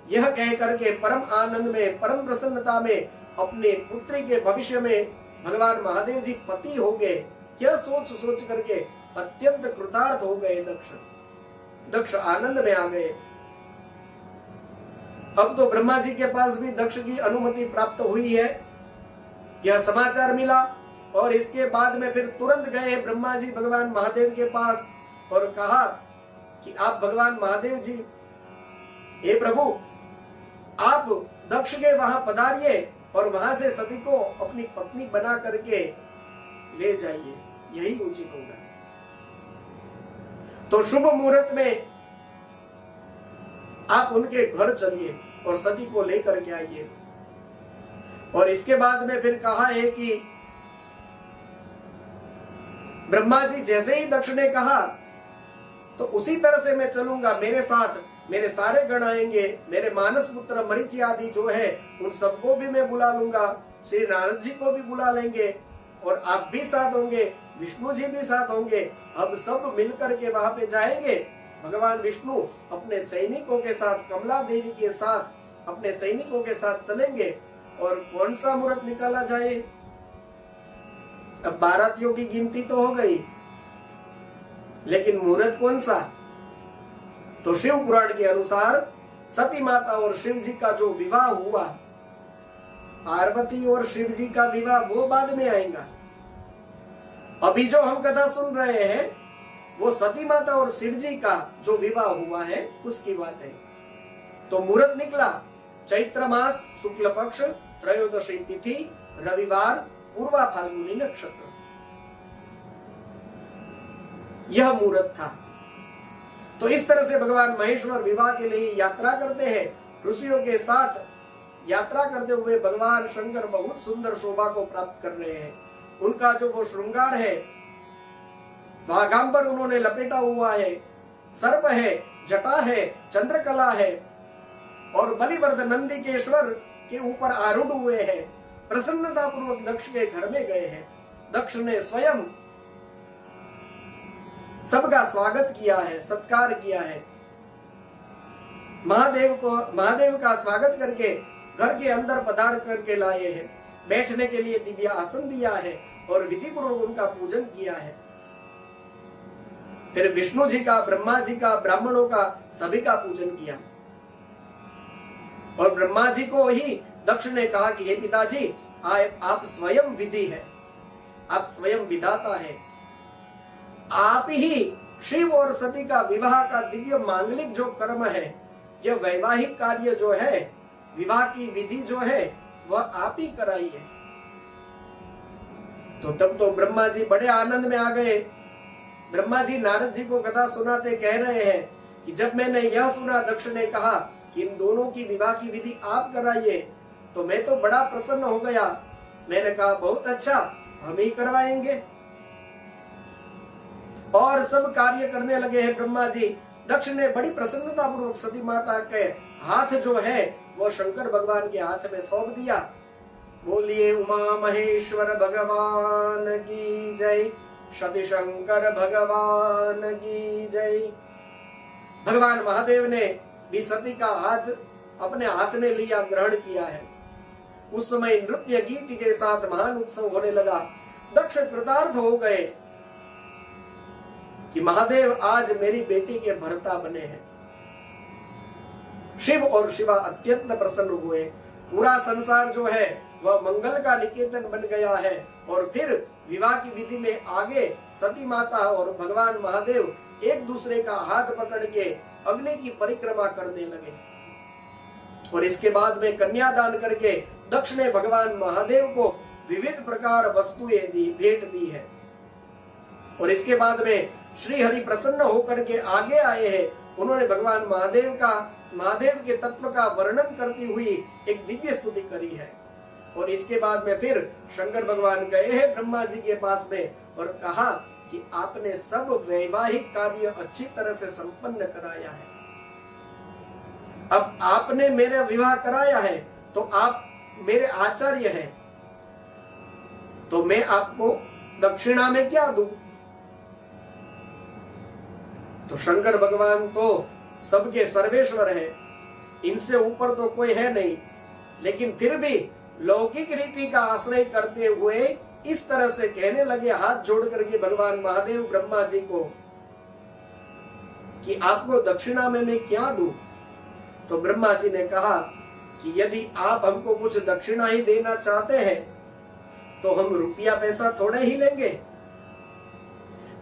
यह कह करके परम आनंद में, परम प्रसन्नता में अपने पुत्री के भविष्य में भगवान महादेव जी पति हो गए। यह सोच सोच करके अत्यंत कृतार्थ हो गए दक्ष आनंद में आ गए। अब तो ब्रह्मा जी के पास भी दक्ष की अनुमति प्राप्त हुई है, यह समाचार मिला। और इसके बाद में फिर तुरंत गए ब्रह्मा जी भगवान महादेव के पास और कहा कि आप भगवान महादेव जी, हे प्रभु, आप दक्ष के वहां पधारिए और वहां से सती को अपनी पत्नी बना करके ले जाइए, यही उचित होगा। तो शुभ मुहूर्त में आप उनके घर चलिए और सती को लेकर के आइए। और इसके बाद में फिर कहा है कि ब्रह्मा जी जैसे ही दक्ष ने कहा तो उसी तरह से मैं चलूंगा, मेरे साथ मेरे सारे गण आएंगे, मेरे मानस पुत्र मरीचि आदि जो है उन सबको भी मैं बुला लूंगा, श्री नारद जी को भी बुला लेंगे और आप भी साथ होंगे, विष्णु जी भी साथ होंगे। अब सब मिलकर के वहां पे जाएंगे। भगवान विष्णु अपने सैनिकों के साथ, कमला देवी के साथ अपने सैनिकों के साथ चलेंगे। और कौन सा मुहूर्त निकाला जाए? अब बारातियों की गिनती तो हो गई, लेकिन मुहूर्त कौन सा? तो शिव पुराण के अनुसार सती माता और शिव जी का जो विवाह हुआ, पार्वती और शिव जी का विवाह वो बाद में आएगा। अभी जो हम कथा सुन रहे हैं वो सती माता और शिव जी का जो विवाह हुआ है उसकी बात है। तो मुहूर्त निकला चैत्र मास शुक्ल पक्ष त्रयोदशी तिथि, रविवार, पूर्वा फाल्गुनी नक्षत्र, यह मुहूर्त था। तो इस तरह से भगवान महेश्वर विवाह के लिए यात्रा करते हैं। ऋषियों के साथ यात्रा करते हुए भगवान शंकर बहुत सुंदर शोभा को प्राप्त कर रहे हैं। उनका जो वो श्रृंगार है, वाघांबर उन्होंने लपेटा हुआ है, सर्प है, जटा है, चंद्रकला है और बलिवर्ध नंदिकेश्वर के ऊपर आरूढ़ हुए हैं। प्रसन्नता पूर्वक दक्ष के घर में गए हैं। दक्ष ने स्वयं सबका स्वागत किया है, सत्कार किया है। महादेव का स्वागत करके घर के अंदर पधार करके लाए हैं। बैठने के लिए दिव्य आसन दिया है और विधि पूर्वक उनका पूजन किया है। फिर विष्णु जी का, ब्रह्मा जी का, ब्राह्मणों का, सभी का पूजन किया। और ब्रह्मा जी को ही दक्ष ने कहा कि हे पिताजी, आप स्वयं विधि है, आप स्वयं विधाता है। आप ही शिव और सती का विवाह का दिव्य मांगलिक जो कर्म है, यह वैवाहिक कार्य जो है, विवाह की विधि जो है, वह आप ही कराइए। तो तब तो ब्रह्मा जी बड़े आनंद में आ गए। ब्रह्मा जी नारद जी को कथा सुनाते कह रहे हैं कि जब मैंने यह सुना, दक्ष ने कहा कि इन दोनों की विवाह की विधि आप कराइए, तो मैं तो बड़ा प्रसन्न हो गया। मैंने कहा बहुत अच्छा, हम ही करवाएंगे। और सब कार्य करने लगे हैं ब्रह्मा जी। दक्ष ने बड़ी प्रसन्नता पूर्वक सती माता के हाथ जो है वो शंकर भगवान के हाथ में सौंप दिया बोलिए उमा महेश्वर भगवान की जय, सती शंकर भगवान की जय। भगवान महादेव ने भी सती का हाथ अपने हाथ में लिया, ग्रहण किया है। उस समय नृत्य गीत के साथ महान उत्सव होने लगा। दक्ष कृतार्थ हो गए कि महादेव आज मेरी बेटी के भर्ता बने हैं। शिव और शिवा अत्यंत प्रसन्न हुए। पूरा संसार जो है वह मंगल का निकेतन बन गया है। और फिर विवाह की विधि में आगे सती माता और भगवान महादेव एक दूसरे का हाथ पकड़ के अग्नि की परिक्रमा करने लगे। और इसके बाद में कन्यादान करके दक्ष ने भगवान महादेव को विविध प्रकार वस्तुएं दी, भेंट दी है। और इसके बाद में श्री हरि प्रसन्न होकर के आगे आए हैं। उन्होंने भगवान महादेव के तत्व का वर्णन करती हुई एक दिव्य स्तुति करी है। और इसके बाद में फिर शंकर भगवान गए हैं ब्रह्मा जी के पास में और कहा कि आपने सब वैवाहिक कार्य अच्छी तरह से संपन्न कराया है। अब आपने मेरा विवाह कराया है तो आप मेरे आचार्य हैं, तो मैं आपको दक्षिणा में क्या दूं? तो शंकर भगवान तो सबके सर्वेश्वर है, इनसे ऊपर तो कोई है नहीं। लेकिन फिर भी लौकिक रीति का आश्रय करते हुए इस तरह से कहने लगे हाथ जोड़ करके भगवान महादेव ब्रह्मा जी को कि आपको दक्षिणा में मैं क्या दूं? तो ब्रह्मा जी ने कहा कि यदि आप हमको कुछ दक्षिणा ही देना चाहते हैं तो हम रुपया पैसा थोड़े ही लेंगे।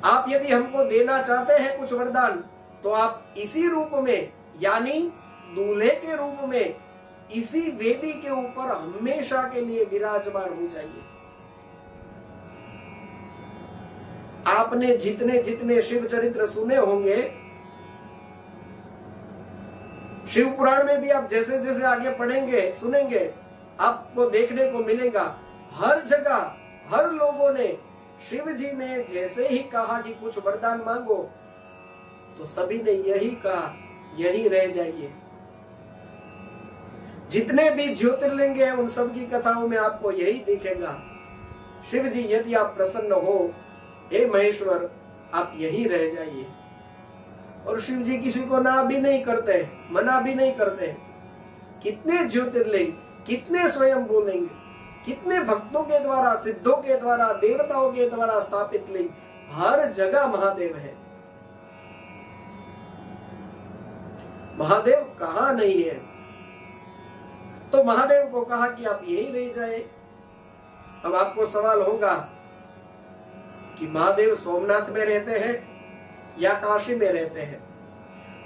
आप यदि हमको देना चाहते हैं कुछ वरदान तो आप इसी रूप में, यानी दूल्हे के रूप में, इसी वेदी के ऊपर हमेशा के लिए विराजमान हो जाइए। आपने जितने जितने शिव चरित्र सुने होंगे, शिव पुराण में भी आप जैसे जैसे आगे पढ़ेंगे सुनेंगे, आपको देखने को मिलेगा हर जगह हर लोगों ने, शिव जी ने जैसे ही कहा कि कुछ वरदान मांगो तो सभी ने यही कहा, यही रह जाइए। जितने भी ज्योतिर्लिंग हैं उन सब की कथाओं में आपको यही दिखेगा, शिव जी यदि आप प्रसन्न हो, हे महेश्वर आप यही रह जाइए। और शिव जी किसी को ना भी नहीं करते, मना भी नहीं करते। कितने ज्योतिर्लिंग, कितने स्वयं बोलेंगे, कितने भक्तों के द्वारा, सिद्धों के द्वारा, देवताओं के द्वारा स्थापित लिंग, हर जगह महादेव है। महादेव कहां नहीं है? तो महादेव को कहा कि आप यही रह जाए। अब आपको सवाल होगा कि महादेव सोमनाथ में रहते हैं या काशी में रहते हैं,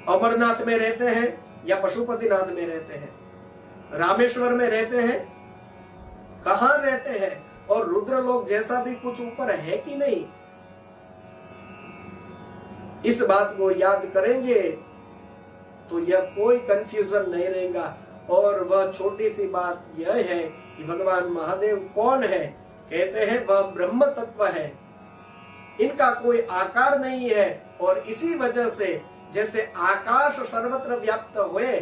अमरनाथ में रहते हैं या पशुपतिनाथ में रहते हैं, रामेश्वर में रहते हैं, कहां रहते हैं? और रुद्रलोक जैसा भी कुछ ऊपर है कि नहीं? इस बात को याद करेंगे तो यह कोई कंफ्यूजन नहीं रहेगा। और वह छोटी सी बात यह है कि भगवान महादेव कौन है? कहते हैं वह ब्रह्म तत्व है, इनका कोई आकार नहीं है। और इसी वजह से जैसे आकाश सर्वत्र व्याप्त हुए,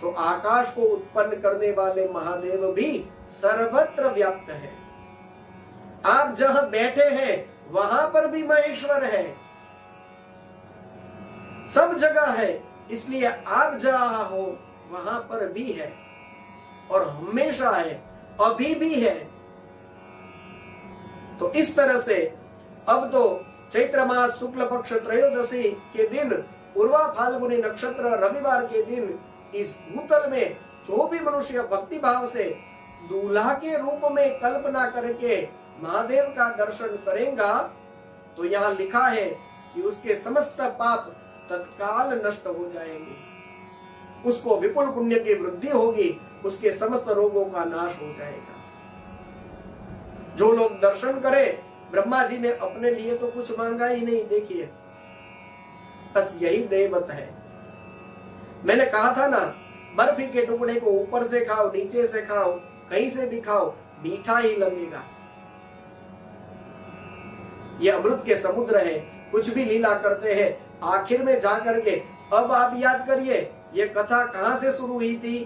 तो आकाश को उत्पन्न करने वाले महादेव भी सर्वत्र व्याप्त है। आप जहां बैठे हैं वहां पर भी महेश्वर है, सब जगह है। इसलिए आप जहां हो वहां पर भी है और हमेशा है, अभी भी है। तो इस तरह से अब तो चैत्र मास शुक्ल पक्ष त्रयोदशी के दिन, पूर्वा फाल्गुनी नक्षत्र रविवार के दिन, इस भूतल में जो भी मनुष्य भक्ति भाव से दूल्हा के रूप में कल्पना करके महादेव का दर्शन करेगा, तो यहाँ लिखा है कि उसके समस्त पाप तत्काल नष्ट हो जाएंगे, उसको विपुल पुण्य की वृद्धि होगी, उसके समस्त रोगों का नाश हो जाएगा। जो लोग दर्शन करें, ब्रह्मा जी ने अपने लिए तो कुछ मांगा ही नहीं, देखिए बस यही देवत है। मैंने कहा था ना, बर्फी के टुकड़े को ऊपर से खाओ, नीचे से खाओ, कहीं से भी खाओ, मीठा ही लगेगा। ये अमृत के समुद्र है, कुछ भी लीला करते हैं, आखिर में जाकर के अब आप याद करिए ये कथा कहां से शुरू हुई थी।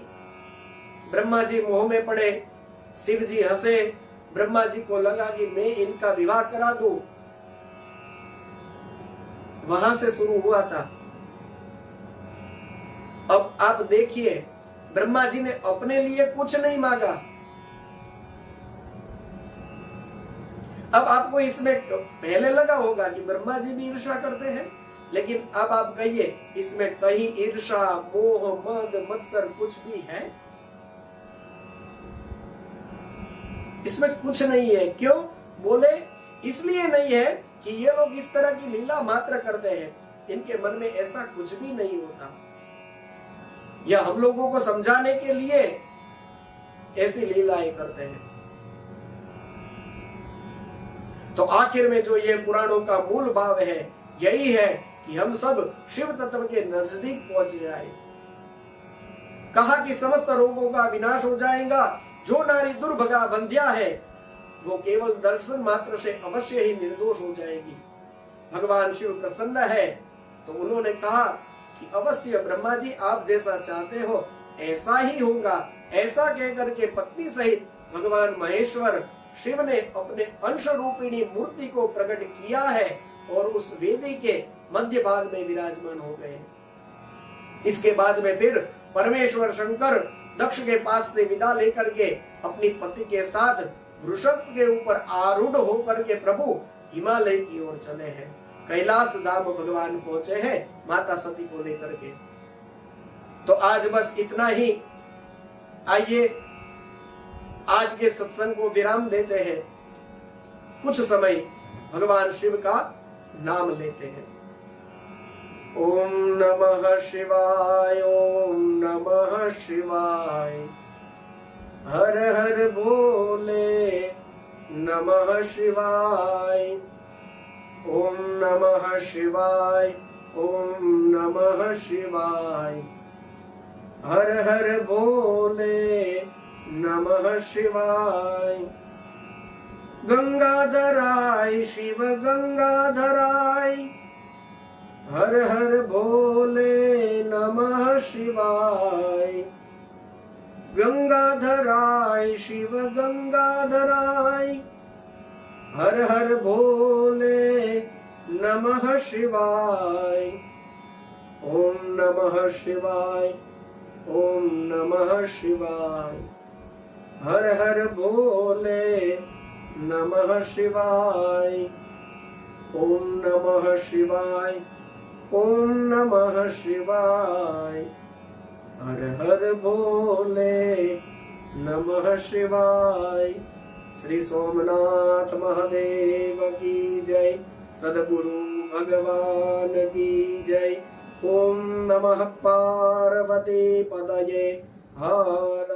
ब्रह्मा जी मोह में पड़े, शिव जी हंसे, ब्रह्मा जी को लगा कि मैं इनका विवाह करा दूं। वहां से शुरू हुआ था। अब आप देखिए, ब्रह्मा जी ने अपने लिए कुछ नहीं मांगा। अब आपको इसमें पहले लगा होगा कि ब्रह्मा जी भी ईर्ष्या करते हैं, लेकिन अब आप कहिए, इसमें कहीं ईर्ष्या, मोह, मद, मत्सर कुछ भी है? इसमें कुछ नहीं है। क्यों बोले? इसलिए नहीं है कि ये लोग इस तरह की लीला मात्र करते हैं, इनके मन में ऐसा कुछ भी नहीं होता। यह हम लोगों को समझाने के लिए ऐसी लीलाएं करते हैं। तो आखिर में जो ये पुराणों का मूल भाव है, यही है कि हम सब शिव तत्व के नजदीक पहुंच जाए। कहा कि समस्त रोगों का विनाश हो जाएगा। जो नारी दुर्भगा बंध्या है, वो केवल दर्शन मात्र से अवश्य ही निर्दोष हो जाएगी। भगवान शिव प्रसन्न है, तो उन्होंने कहा कि अवश्य ब्रह्मा जी आप जैसा चाहते हो ऐसा ही होगा। ऐसा कहकर के पत्नी सहित भगवान महेश्वर शिव ने अपने अंश रूपिणी मूर्ति को प्रकट किया है और उस वेदी के मध्य भाग में विराजमान हो गए। इसके बाद में फिर परमेश्वर शंकर दक्ष के पास से विदा लेकर के अपनी पति के साथ वृषभ के ऊपर आरूढ़ होकर के प्रभु हिमालय की ओर चले हैं। कैलाश धाम भगवान पहुंचे हैं माता सती को लेकर के। तो आज बस इतना ही। आइए आज के सत्संग को विराम देते हैं, कुछ समय भगवान शिव का नाम लेते हैं। ओम नमः शिवाय, ओम नमः शिवाय, हर हर भोले नमः शिवाय, ओम नमः शिवाय, ओम नमः शिवाय, हर हर भोले नमः शिवाय। गंगाधराय शिव गंगाधराय, हर हर भोले नमः शिवाय। गंगाधराय शिव गंगाधराय, हर हर भोले नमः शिवाय। ओम नमः शिवाय, ओम नमः शिवाय, हर हर भोले नमः शिवाय। ओम नमः शिवाय, ओम नमः शिवाय, हर हर भोले नमः शिवाय। श्री सोमनाथ महादेव की जय, सद्गुरु भगवान की जय। ओम नमः पार्वती पतये, हर